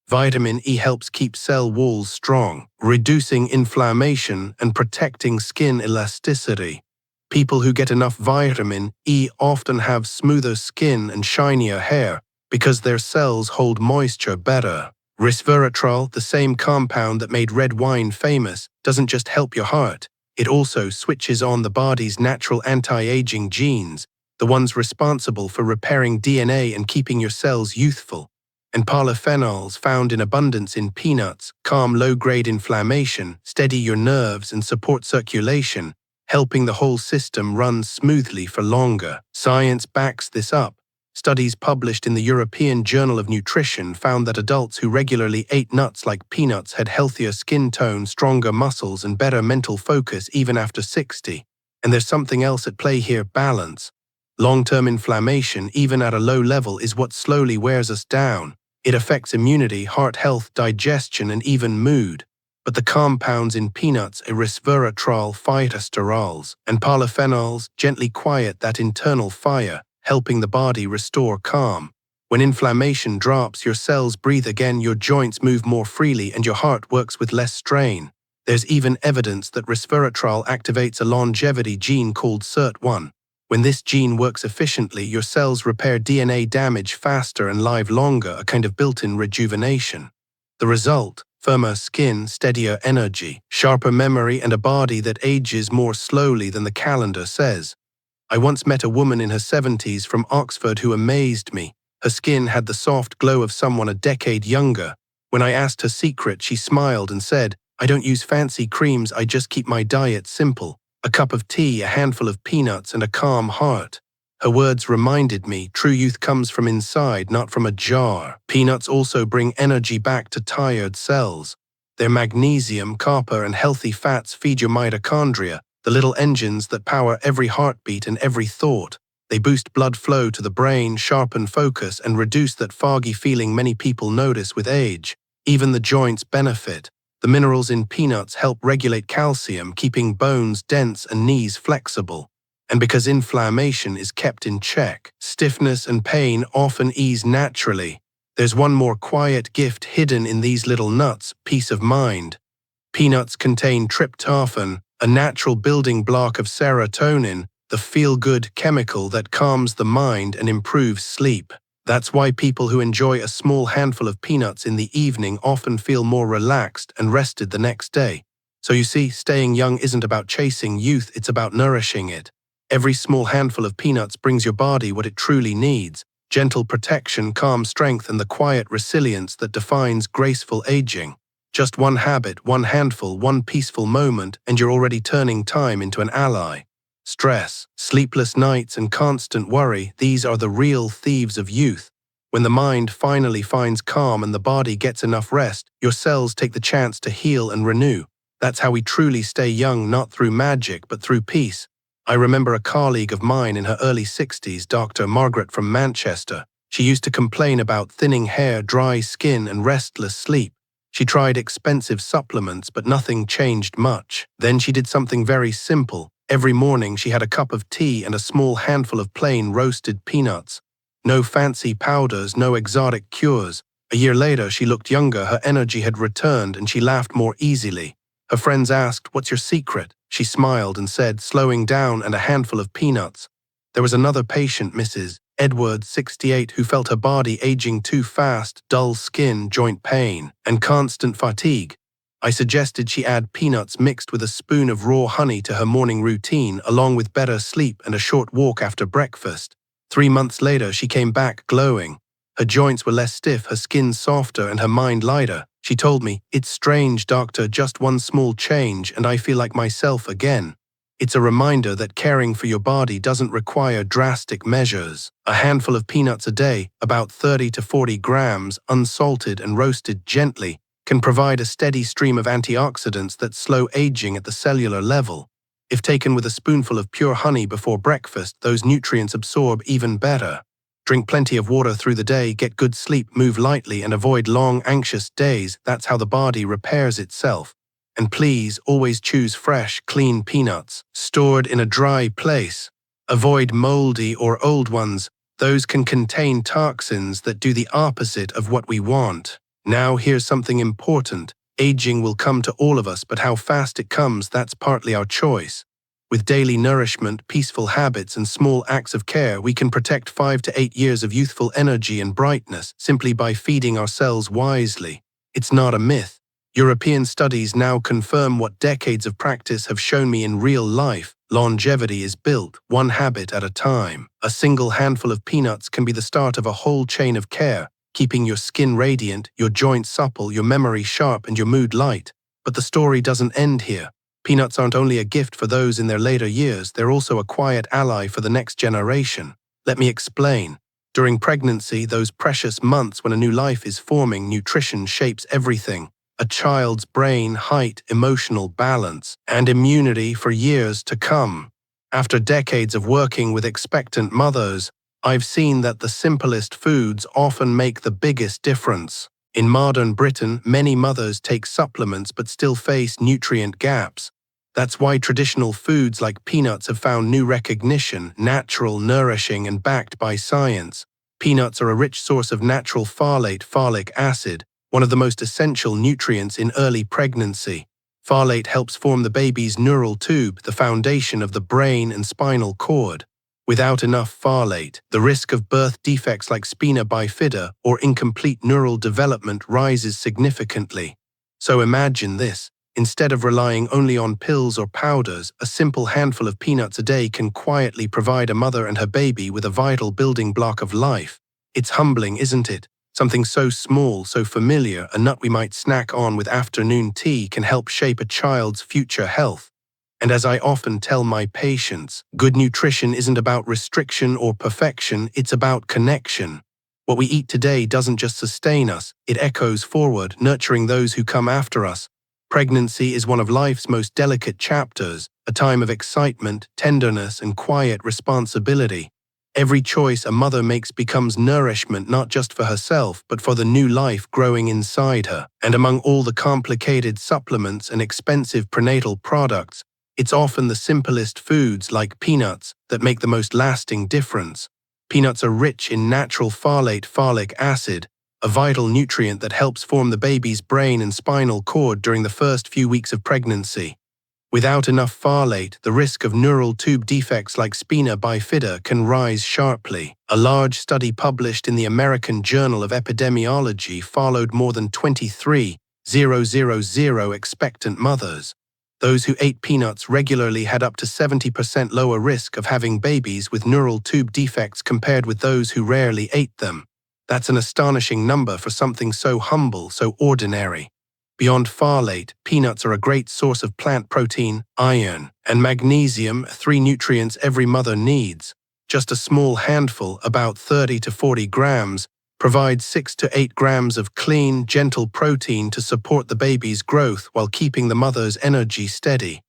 Vitamin E helps keep cell walls strong, reducing inflammation and protecting skin elasticity. People who get enough vitamin E often have smoother skin and shinier hair because their cells hold moisture better. Resveratrol, the same compound that made red wine famous, doesn't just help your heart. It also switches on the body's natural anti-aging genes, the ones responsible for repairing DNA and keeping your cells youthful. And polyphenols, found in abundance in peanuts, calm low-grade inflammation, steady your nerves, and support circulation, helping the whole system run smoothly for longer. Science backs this up. Studies published in the European Journal of Nutrition found that adults who regularly ate nuts like peanuts had healthier skin tone, stronger muscles, and better mental focus even after 60. And there's something else at play here: balance. Long-term inflammation, even at a low level, is what slowly wears us down. It affects immunity, heart health, digestion, and even mood. But the compounds in peanuts, resveratrol, phytosterols, and polyphenols, gently quiet that internal fire, helping the body restore calm. When inflammation drops, your cells breathe again, your joints move more freely, and your heart works with less strain. There's even evidence that resveratrol activates a longevity gene called SIRT1. When this gene works efficiently, your cells repair DNA damage faster and live longer, a kind of built-in rejuvenation. The result: firmer skin, steadier energy, sharper memory, and a body that ages more slowly than the calendar says. I once met a woman in her 70s from Oxford who amazed me. Her skin had the soft glow of someone a decade younger. When I asked her secret, she smiled and said, "I don't use fancy creams, I just keep my diet simple. A cup of tea, a handful of peanuts, and a calm heart." Her words reminded me, true youth comes from inside, not from a jar. Peanuts also bring energy back to tired cells. Their magnesium, copper, and healthy fats feed your mitochondria, the little engines that power every heartbeat and every thought. They boost blood flow to the brain, sharpen focus, and reduce that foggy feeling many people notice with age. Even the joints benefit. The minerals in peanuts help regulate calcium, keeping bones dense and knees flexible. And because inflammation is kept in check, stiffness and pain often ease naturally. There's one more quiet gift hidden in these little nuts: peace of mind. Peanuts contain tryptophan, a natural building block of serotonin, the feel-good chemical that calms the mind and improves sleep. That's why people who enjoy a small handful of peanuts in the evening often feel more relaxed and rested the next day. So you see, staying young isn't about chasing youth, it's about nourishing it. Every small handful of peanuts brings your body what it truly needs: gentle protection, calm strength, and the quiet resilience that defines graceful aging. Just one habit, one handful, one peaceful moment, and you're already turning time into an ally. Stress, sleepless nights, and constant worry, these are the real thieves of youth. When the mind finally finds calm and the body gets enough rest, your cells take the chance to heal and renew. That's how we truly stay young, not through magic, but through peace. I remember a colleague of mine in her early 60s, Dr. Margaret from Manchester. She used to complain about thinning hair, dry skin, and restless sleep. She tried expensive supplements, but nothing changed much. Then she did something very simple. Every morning she had a cup of tea and a small handful of plain roasted peanuts. No fancy powders, no exotic cures. A year later she looked younger, her energy had returned, and she laughed more easily. Her friends asked, "What's your secret?" She smiled and said, "Slowing down and a handful of peanuts." There was another patient, Mrs. Edwards, 68, who felt her body aging too fast, dull skin, joint pain, and constant fatigue. I suggested she add peanuts mixed with a spoon of raw honey to her morning routine, along with better sleep and a short walk after breakfast. 3 months later, she came back glowing. Her joints were less stiff, her skin softer, and her mind lighter. She told me, "It's strange, doctor, just one small change and I feel like myself again." It's a reminder that caring for your body doesn't require drastic measures. A handful of peanuts a day, about 30 to 40 grams, unsalted and roasted gently, can provide a steady stream of antioxidants that slow aging at the cellular level. If taken with a spoonful of pure honey before breakfast, those nutrients absorb even better. Drink plenty of water through the day, get good sleep, move lightly, and avoid long, anxious days. That's how the body repairs itself. And please always choose fresh, clean peanuts, stored in a dry place. Avoid moldy or old ones. Those can contain toxins that do the opposite of what we want. Now here's something important. Aging will come to all of us, but how fast it comes, that's partly our choice. With daily nourishment, peaceful habits, and small acts of care, we can protect 5 to 8 years of youthful energy and brightness simply by feeding ourselves wisely. It's not a myth. European studies now confirm what decades of practice have shown me in real life. Longevity is built one habit at a time. A single handful of peanuts can be the start of a whole chain of care, keeping your skin radiant, your joints supple, your memory sharp, and your mood light. But the story doesn't end here. Peanuts aren't only a gift for those in their later years, they're also a quiet ally for the next generation. Let me explain. During pregnancy, those precious months when a new life is forming, nutrition shapes everything. A child's brain, height, emotional balance, and immunity for years to come. After decades of working with expectant mothers, I've seen that the simplest foods often make the biggest difference. In modern Britain, many mothers take supplements but still face nutrient gaps. That's why traditional foods like peanuts have found new recognition, natural, nourishing, and backed by science. Peanuts are a rich source of natural folic acid, one of the most essential nutrients in early pregnancy. Folate helps form the baby's neural tube, the foundation of the brain and spinal cord. Without enough folate, the risk of birth defects like spina bifida or incomplete neural development rises significantly. So imagine this. Instead of relying only on pills or powders, a simple handful of peanuts a day can quietly provide a mother and her baby with a vital building block of life. It's humbling, isn't it? Something so small, so familiar, a nut we might snack on with afternoon tea can help shape a child's future health. And as I often tell my patients, good nutrition isn't about restriction or perfection, it's about connection. What we eat today doesn't just sustain us, it echoes forward, nurturing those who come after us. Pregnancy is one of life's most delicate chapters, a time of excitement, tenderness, and quiet responsibility. Every choice a mother makes becomes nourishment not just for herself, but for the new life growing inside her. And among all the complicated supplements and expensive prenatal products, it's often the simplest foods like peanuts that make the most lasting difference. Peanuts are rich in natural folic acid, a vital nutrient that helps form the baby's brain and spinal cord during the first few weeks of pregnancy. Without enough folate, the risk of neural tube defects like spina bifida can rise sharply. A large study published in the American Journal of Epidemiology followed more than 23,000 expectant mothers. Those who ate peanuts regularly had up to 70% lower risk of having babies with neural tube defects compared with those who rarely ate them. That's an astonishing number for something so humble, so ordinary. Beyond folate, peanuts are a great source of plant protein, iron, and magnesium, 3 nutrients every mother needs. Just a small handful, about 30 to 40 grams, Provide 6 to 8 grams of clean, gentle protein to support the baby's growth while keeping the mother's energy steady.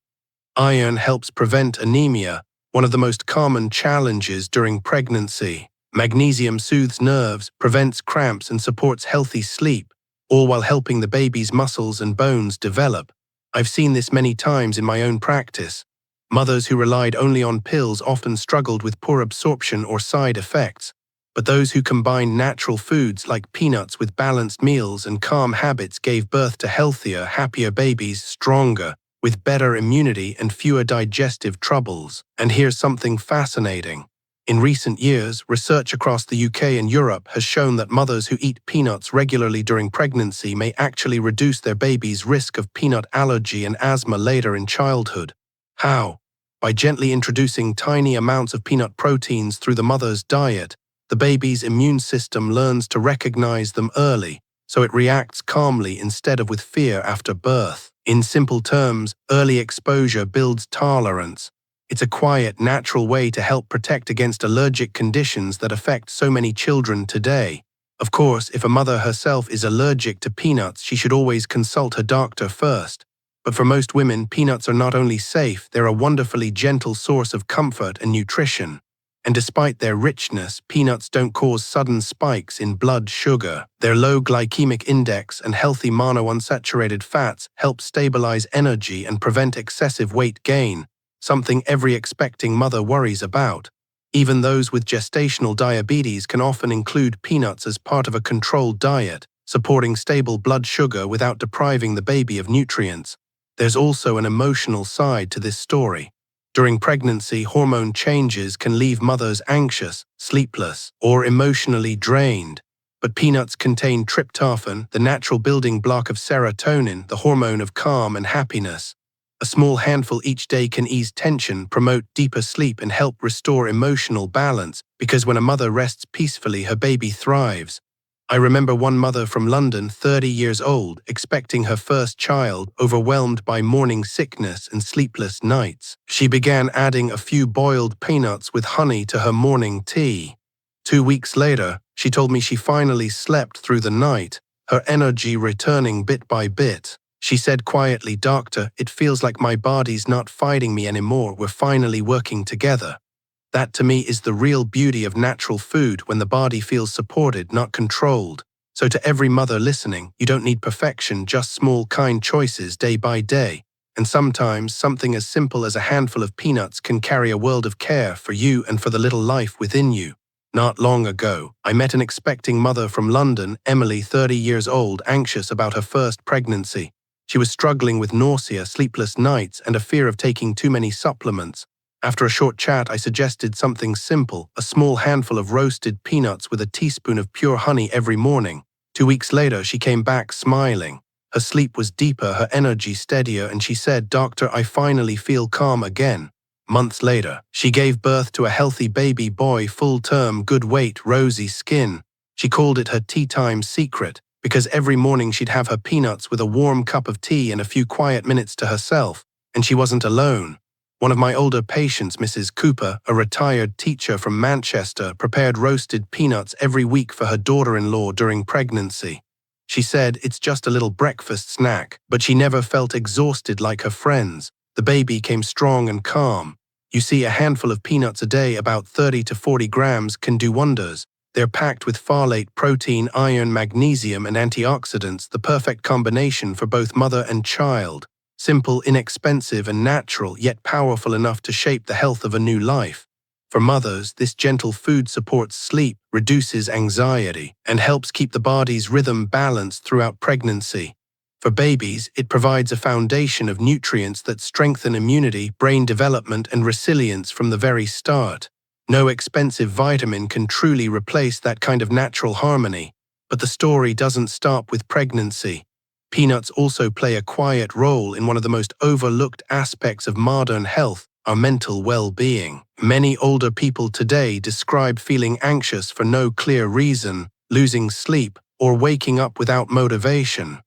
Iron helps prevent anemia, one of the most common challenges during pregnancy. Magnesium soothes nerves, prevents cramps, and supports healthy sleep, all while helping the baby's muscles and bones develop. I've seen this many times in my own practice. Mothers who relied only on pills often struggled with poor absorption or side effects, but those who combined natural foods like peanuts with balanced meals and calm habits gave birth to healthier, happier babies, stronger, with better immunity and fewer digestive troubles. And here's something fascinating. In recent years, research across the UK and Europe has shown that mothers who eat peanuts regularly during pregnancy may actually reduce their baby's risk of peanut allergy and asthma later in childhood. How? By gently introducing tiny amounts of peanut proteins through the mother's diet, the baby's immune system learns to recognize them early, so it reacts calmly instead of with fear after birth. In simple terms, early exposure builds tolerance. It's a quiet, natural way to help protect against allergic conditions that affect so many children today. Of course, if a mother herself is allergic to peanuts, she should always consult her doctor first. But for most women, peanuts are not only safe, they're a wonderfully gentle source of comfort and nutrition. And despite their richness, peanuts don't cause sudden spikes in blood sugar. Their low glycemic index and healthy monounsaturated fats help stabilize energy and prevent excessive weight gain, something every expecting mother worries about. Even those with gestational diabetes can often include peanuts as part of a controlled diet, supporting stable blood sugar without depriving the baby of nutrients. There's also an emotional side to this story. During pregnancy, hormone changes can leave mothers anxious, sleepless, or emotionally drained. But peanuts contain tryptophan, the natural building block of serotonin, the hormone of calm and happiness. A small handful each day can ease tension, promote deeper sleep, and help restore emotional balance, because when a mother rests peacefully, her baby thrives. I remember one mother from London, 30 years old, expecting her first child, overwhelmed by morning sickness and sleepless nights. She began adding a few boiled peanuts with honey to her morning tea. 2 weeks later, she told me she finally slept through the night, her energy returning bit by bit. She said quietly, "Doctor, it feels like my body's not fighting me anymore. We're finally working together." That to me is the real beauty of natural food, when the body feels supported, not controlled. So to every mother listening, you don't need perfection, just small, kind choices day by day. And sometimes something as simple as a handful of peanuts can carry a world of care for you and for the little life within you. Not long ago, I met an expecting mother from London, Emily, 30 years old, anxious about her first pregnancy. She was struggling with nausea, sleepless nights, and a fear of taking too many supplements. After a short chat, I suggested something simple, a small handful of roasted peanuts with a teaspoon of pure honey every morning. 2 weeks later, she came back smiling. Her sleep was deeper, her energy steadier, and she said, "Doctor, I finally feel calm again." Months later, she gave birth to a healthy baby boy, full term, good weight, rosy skin. She called it her tea time secret, because every morning she'd have her peanuts with a warm cup of tea and a few quiet minutes to herself, and she wasn't alone. One of my older patients, Mrs. Cooper, a retired teacher from Manchester, prepared roasted peanuts every week for her daughter-in-law during pregnancy. She said it's just a little breakfast snack, but she never felt exhausted like her friends. The baby came strong and calm. You see, a handful of peanuts a day, about 30 to 40 grams, can do wonders. They're packed with folate, protein, iron, magnesium, and antioxidants, the perfect combination for both mother and child. Simple, inexpensive, and natural, yet powerful enough to shape the health of a new life. For mothers, this gentle food supports sleep, reduces anxiety, and helps keep the body's rhythm balanced throughout pregnancy. For babies, it provides a foundation of nutrients that strengthen immunity, brain development, and resilience from the very start. No expensive vitamin can truly replace that kind of natural harmony. But the story doesn't stop with pregnancy. Peanuts also play a quiet role in one of the most overlooked aspects of modern health, our mental well-being. Many older people today describe feeling anxious for no clear reason, losing sleep, or waking up without motivation.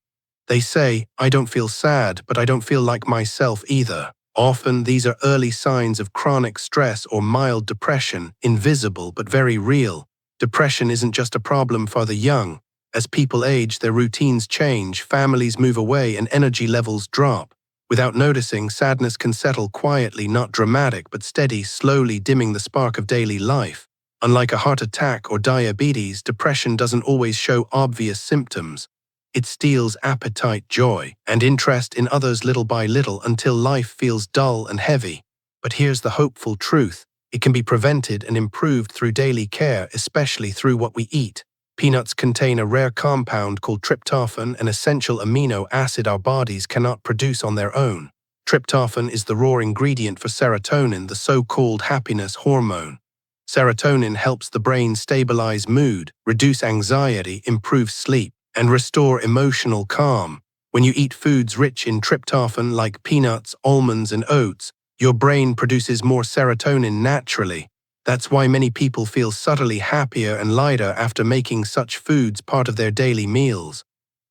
They say, "I don't feel sad, but I don't feel like myself either." Often, these are early signs of chronic stress or mild depression, invisible but very real. Depression isn't just a problem for the young. As people age, their routines change, families move away, and energy levels drop. Without noticing, sadness can settle quietly, not dramatic, but steady, slowly dimming the spark of daily life. Unlike a heart attack or diabetes, depression doesn't always show obvious symptoms. It steals appetite, joy, and interest in others little by little until life feels dull and heavy. But here's the hopeful truth. It can be prevented and improved through daily care, especially through what we eat. Peanuts contain a rare compound called tryptophan, an essential amino acid our bodies cannot produce on their own. Tryptophan is the raw ingredient for serotonin, the so-called happiness hormone. Serotonin helps the brain stabilize mood, reduce anxiety, improve sleep, and restore emotional calm. When you eat foods rich in tryptophan like peanuts, almonds, and oats, your brain produces more serotonin naturally. That's why many people feel subtly happier and lighter after making such foods part of their daily meals.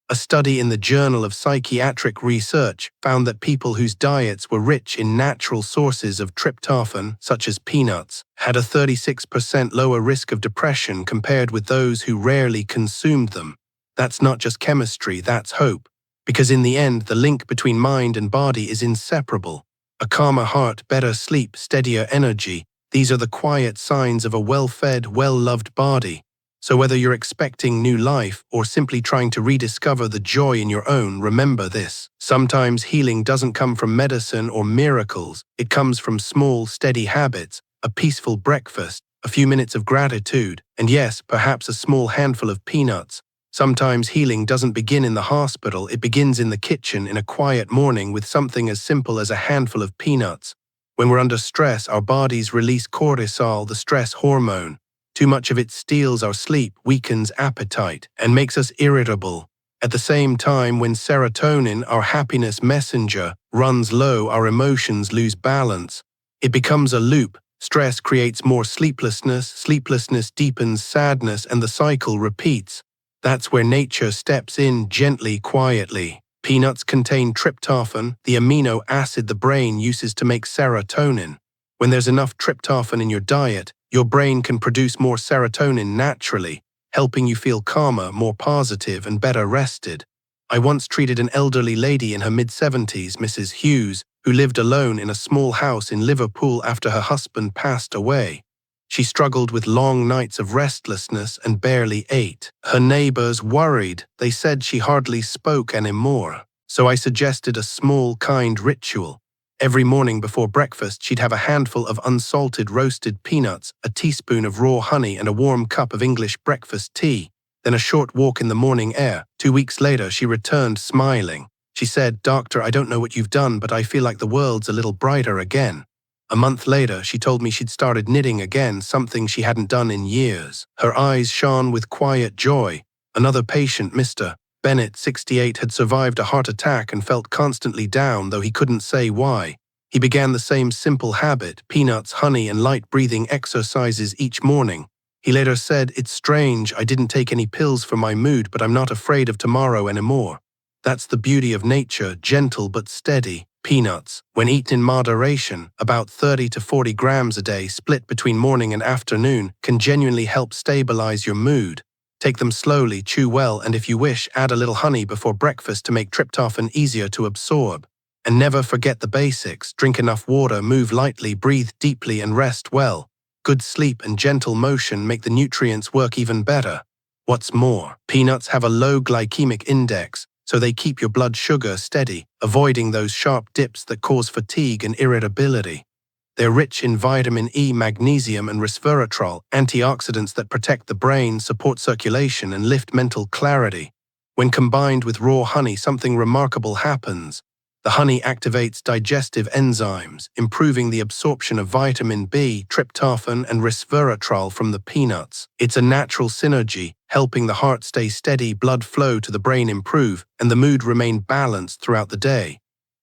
A study in the Journal of Psychiatric Research found that people whose diets were rich in natural sources of tryptophan, such as peanuts, had a 36% lower risk of depression compared with those who rarely consumed them. That's not just chemistry, that's hope. Because in the end, the link between mind and body is inseparable. A calmer heart, better sleep, steadier energy. These are the quiet signs of a well-fed, well-loved body. So whether you're expecting new life or simply trying to rediscover the joy in your own, remember this. Sometimes healing doesn't come from medicine or miracles. It comes from small, steady habits, a peaceful breakfast, a few minutes of gratitude, and yes, perhaps a small handful of peanuts. Sometimes healing doesn't begin in the hospital, it begins in the kitchen in a quiet morning with something as simple as a handful of peanuts. When we're under stress, our bodies release cortisol, the stress hormone. Too much of it steals our sleep, weakens appetite, and makes us irritable. At the same time, when serotonin, our happiness messenger, runs low, our emotions lose balance. It becomes a loop. Stress creates more sleeplessness, sleeplessness deepens sadness, and the cycle repeats. That's where nature steps in gently, quietly. Peanuts contain tryptophan, the amino acid the brain uses to make serotonin. When there's enough tryptophan in your diet, your brain can produce more serotonin naturally, helping you feel calmer, more positive, and better rested. I once treated an elderly lady in her mid-70s, Mrs. Hughes, who lived alone in a small house in Liverpool after her husband passed away. She struggled with long nights of restlessness and barely ate. Her neighbors worried. They said she hardly spoke anymore. So I suggested a small, kind ritual. Every morning before breakfast, she'd have a handful of unsalted roasted peanuts, a teaspoon of raw honey, and a warm cup of English breakfast tea. Then a short walk in the morning air. 2 weeks later, she returned smiling. She said, "Doctor, I don't know what you've done, but I feel like the world's a little brighter again." A month later, she told me she'd started knitting again, something she hadn't done in years. Her eyes shone with quiet joy. Another patient, Mr. Bennett, 68, had survived a heart attack and felt constantly down, though he couldn't say why. He began the same simple habit, peanuts, honey, and light breathing exercises each morning. He later said, "It's strange, I didn't take any pills for my mood, but I'm not afraid of tomorrow anymore." That's the beauty of nature, gentle but steady. Peanuts, when eaten in moderation, about 30 to 40 grams a day, split between morning and afternoon, can genuinely help stabilize your mood. Take them slowly, chew well, and if you wish, add a little honey before breakfast to make tryptophan easier to absorb. And never forget the basics. Drink enough water, move lightly, breathe deeply, and rest well. Good sleep and gentle motion make the nutrients work even better. What's more, peanuts have a low glycemic index, so they keep your blood sugar steady, avoiding those sharp dips that cause fatigue and irritability. They're rich in vitamin E, magnesium, and resveratrol, antioxidants that protect the brain, support circulation, and lift mental clarity. When combined with raw honey, something remarkable happens. The honey activates digestive enzymes, improving the absorption of vitamin B, tryptophan, and resveratrol from the peanuts. It's a natural synergy, helping the heart stay steady, blood flow to the brain improve, and the mood remain balanced throughout the day.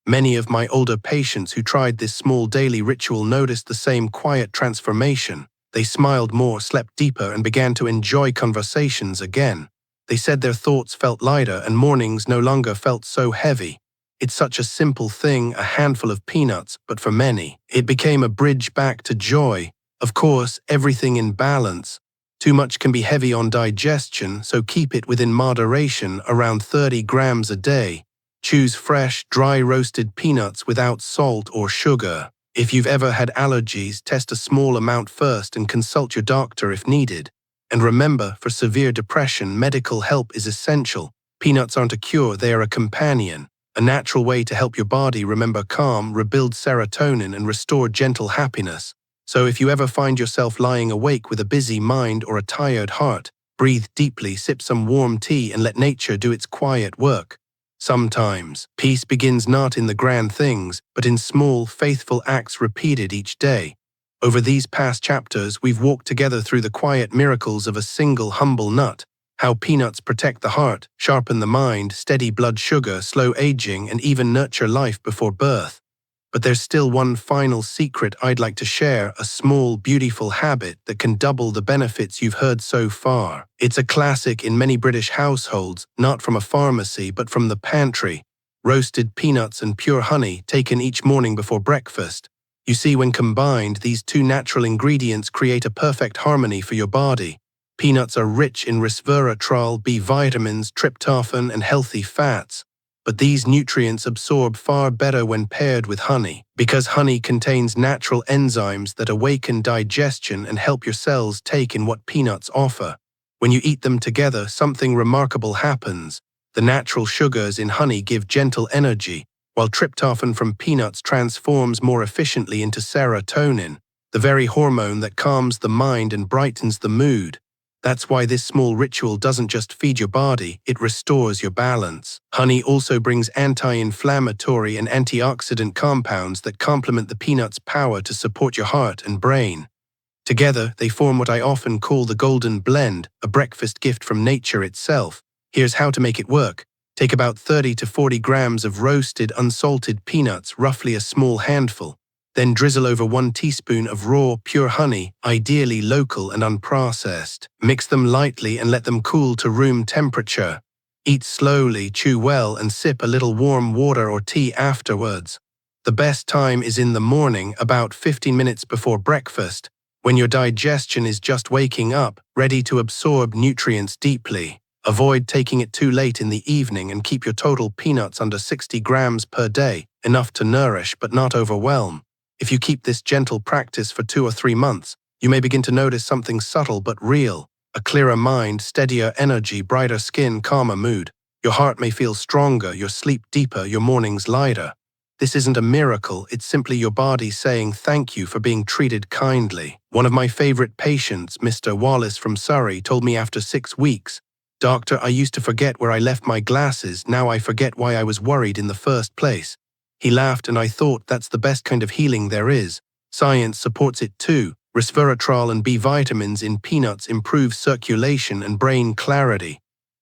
Many of my older patients who tried this small daily ritual noticed the same quiet transformation. They smiled more, slept deeper, and began to enjoy conversations again. They said their thoughts felt lighter and mornings no longer felt so heavy. It's such a simple thing, a handful of peanuts, but for many, it became a bridge back to joy. Of course, everything in balance. Too much can be heavy on digestion, so keep it within moderation, around 30 grams a day. Choose fresh, dry roasted peanuts without salt or sugar. If you've ever had allergies, test a small amount first and consult your doctor if needed. And remember, for severe depression, medical help is essential. Peanuts aren't a cure, they are a companion, a natural way to help your body remember calm, rebuild serotonin, and restore gentle happiness. So if you ever find yourself lying awake with a busy mind or a tired heart, breathe deeply, sip some warm tea, and let nature do its quiet work. Sometimes, peace begins not in the grand things, but in small, faithful acts repeated each day. Over these past chapters, we've walked together through the quiet miracles of a single humble nut, how peanuts protect the heart, sharpen the mind, steady blood sugar, slow aging, and even nurture life before birth. But there's still one final secret I'd like to share, a small, beautiful habit that can double the benefits you've heard so far. It's a classic in many British households, not from a pharmacy but from the pantry. Roasted peanuts and pure honey taken each morning before breakfast. You see, when combined, these two natural ingredients create a perfect harmony for your body. Peanuts are rich in resveratrol, B vitamins, tryptophan, and healthy fats. But these nutrients absorb far better when paired with honey, because honey contains natural enzymes that awaken digestion and help your cells take in what peanuts offer. When you eat them together, something remarkable happens. The natural sugars in honey give gentle energy, while tryptophan from peanuts transforms more efficiently into serotonin, the very hormone that calms the mind and brightens the mood. That's why this small ritual doesn't just feed your body, it restores your balance. Honey also brings anti-inflammatory and antioxidant compounds that complement the peanut's power to support your heart and brain. Together, they form what I often call the golden blend, a breakfast gift from nature itself. Here's how to make it work. Take about 30 to 40 grams of roasted, unsalted peanuts, roughly a small handful. Then drizzle over 1 teaspoon of raw, pure honey, ideally local and unprocessed. Mix them lightly and let them cool to room temperature. Eat slowly, chew well, and sip a little warm water or tea afterwards. The best time is in the morning, about 15 minutes before breakfast, when your digestion is just waking up, ready to absorb nutrients deeply. Avoid taking it too late in the evening and keep your total peanuts under 60 grams per day, enough to nourish but not overwhelm. If you keep this gentle practice for 2 or 3 months, you may begin to notice something subtle but real. A clearer mind, steadier energy, brighter skin, calmer mood. Your heart may feel stronger, your sleep deeper, your mornings lighter. This isn't a miracle, it's simply your body saying thank you for being treated kindly. One of my favorite patients, Mr. Wallace from Surrey, told me after 6 weeks, "Doctor, I used to forget where I left my glasses, now I forget why I was worried in the first place." He laughed and I thought, that's the best kind of healing there is. Science supports it too. Resveratrol and B vitamins in peanuts improve circulation and brain clarity.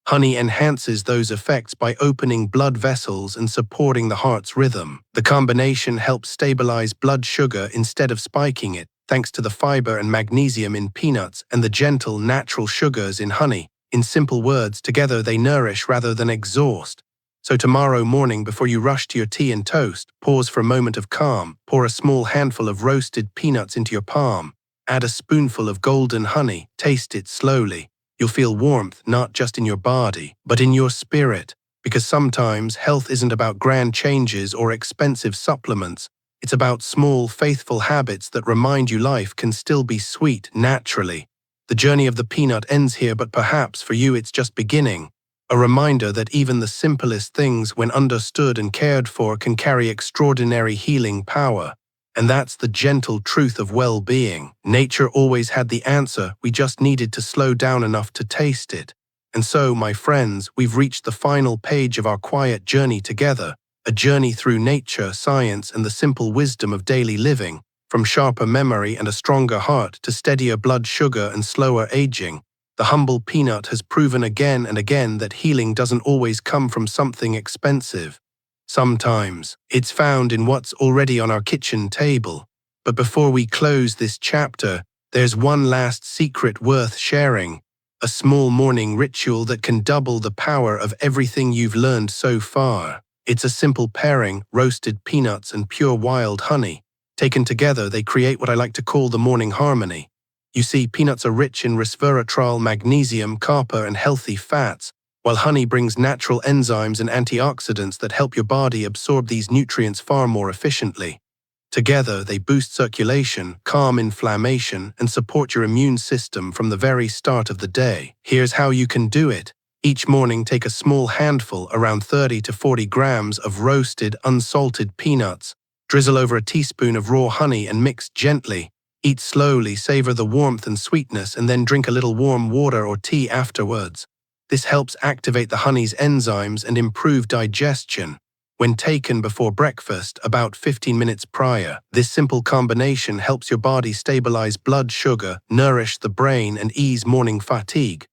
Honey enhances those effects by opening blood vessels and supporting the heart's rhythm. The combination helps stabilize blood sugar instead of spiking it, thanks to the fiber and magnesium in peanuts and the gentle, natural sugars in honey. In simple words, together they nourish rather than exhaust. So tomorrow morning, before you rush to your tea and toast, pause for a moment of calm, pour a small handful of roasted peanuts into your palm, add a spoonful of golden honey, taste it slowly. You'll feel warmth not just in your body, but in your spirit, because sometimes health isn't about grand changes or expensive supplements. It's about small, faithful habits that remind you life can still be sweet naturally. The journey of the peanut ends here, but perhaps for you it's just beginning. A reminder that even the simplest things, when understood and cared for, can carry extraordinary healing power. And that's the gentle truth of well-being. Nature always had the answer, we just needed to slow down enough to taste it. And so, my friends, we've reached the final page of our quiet journey together, a journey through nature, science, and the simple wisdom of daily living, from sharper memory and a stronger heart to steadier blood sugar and slower aging. The humble peanut has proven again and again that healing doesn't always come from something expensive. Sometimes, it's found in what's already on our kitchen table. But before we close this chapter, there's one last secret worth sharing. A small morning ritual that can double the power of everything you've learned so far. It's a simple pairing, roasted peanuts and pure wild honey. Taken together, they create what I like to call the morning harmony. You see, peanuts are rich in resveratrol, magnesium, copper, and healthy fats, while honey brings natural enzymes and antioxidants that help your body absorb these nutrients far more efficiently. Together, they boost circulation, calm inflammation, and support your immune system from the very start of the day. Here's how you can do it. Each morning, take a small handful, around 30 to 40 grams, of roasted, unsalted peanuts. Drizzle over a teaspoon of raw honey and mix gently. Eat slowly, savor the warmth and sweetness, and then drink a little warm water or tea afterwards. This helps activate the honey's enzymes and improve digestion. When taken before breakfast, about 15 minutes prior, this simple combination helps your body stabilize blood sugar, nourish the brain, and ease morning fatigue.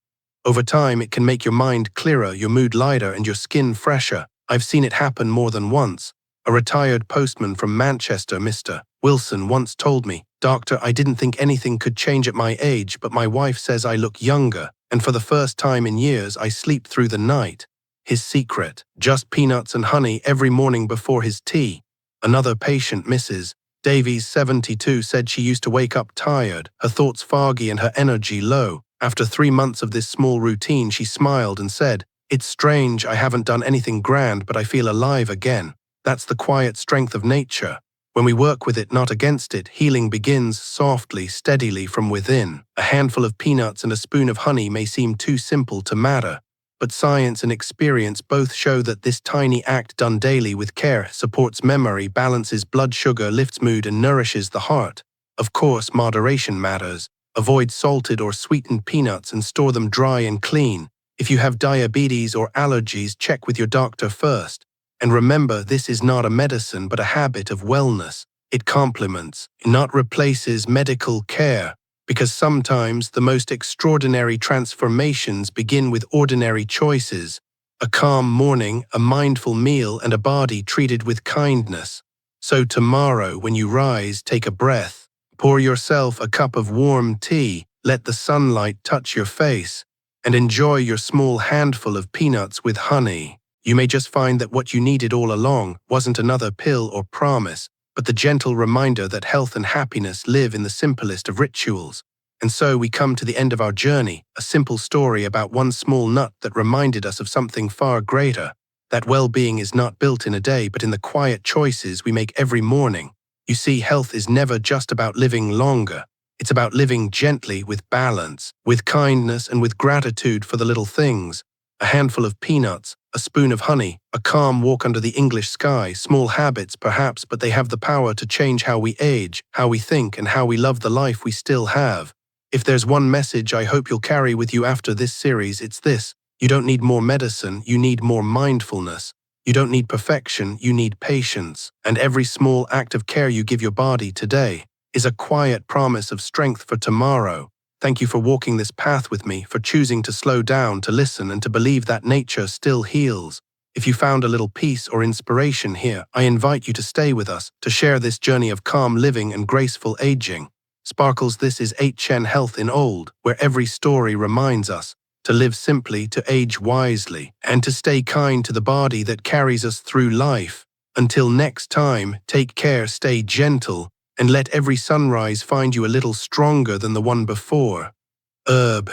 Over time, it can make your mind clearer, your mood lighter, and your skin fresher. I've seen it happen more than once. A retired postman from Manchester, Mr. Wilson, once told me, "Doctor, I didn't think anything could change at my age, but my wife says I look younger, and for the first time in years, I sleep through the night." His secret: just peanuts and honey every morning before his tea. Another patient, Mrs. Davies, 72, said she used to wake up tired, her thoughts foggy and her energy low. After 3 months of this small routine, she smiled and said, "It's strange, I haven't done anything grand, but I feel alive again." That's the quiet strength of nature. When we work with it, not against it, healing begins softly, steadily from within. A handful of peanuts and a spoon of honey may seem too simple to matter, but science and experience both show that this tiny act done daily with care supports memory, balances blood sugar, lifts mood, and nourishes the heart. Of course, moderation matters. Avoid salted or sweetened peanuts and store them dry and clean. If you have diabetes or allergies, check with your doctor first. And remember, this is not a medicine but a habit of wellness. It complements, not replaces, medical care, because sometimes the most extraordinary transformations begin with ordinary choices: a calm morning, a mindful meal, and a body treated with kindness. So tomorrow, when you rise, take a breath. Pour yourself a cup of warm tea, let the sunlight touch your face, and enjoy your small handful of peanuts with honey. You may just find that what you needed all along wasn't another pill or promise, but the gentle reminder that health and happiness live in the simplest of rituals. And so we come to the end of our journey, a simple story about one small nut that reminded us of something far greater. That well-being is not built in a day, but in the quiet choices we make every morning. You see, health is never just about living longer. It's about living gently, with balance, with kindness, and with gratitude for the little things. A handful of peanuts, a spoon of honey, a calm walk under the English sky, small habits perhaps, but they have the power to change how we age, how we think, and how we love the life we still have. If there's one message I hope you'll carry with you after this series, it's this: you don't need more medicine, you need more mindfulness. You don't need perfection, you need patience. And every small act of care you give your body today is a quiet promise of strength for tomorrow. Thank you for walking this path with me, for choosing to slow down, to listen, and to believe that nature still heals. If you found a little peace or inspiration here, I invite you to stay with us, to share this journey of calm living and graceful aging. Sparkles, this is HN Health in Old, where every story reminds us to live simply, to age wisely, and to stay kind to the body that carries us through life. Until next time, take care, stay gentle, and let every sunrise find you a little stronger than the one before. Herb.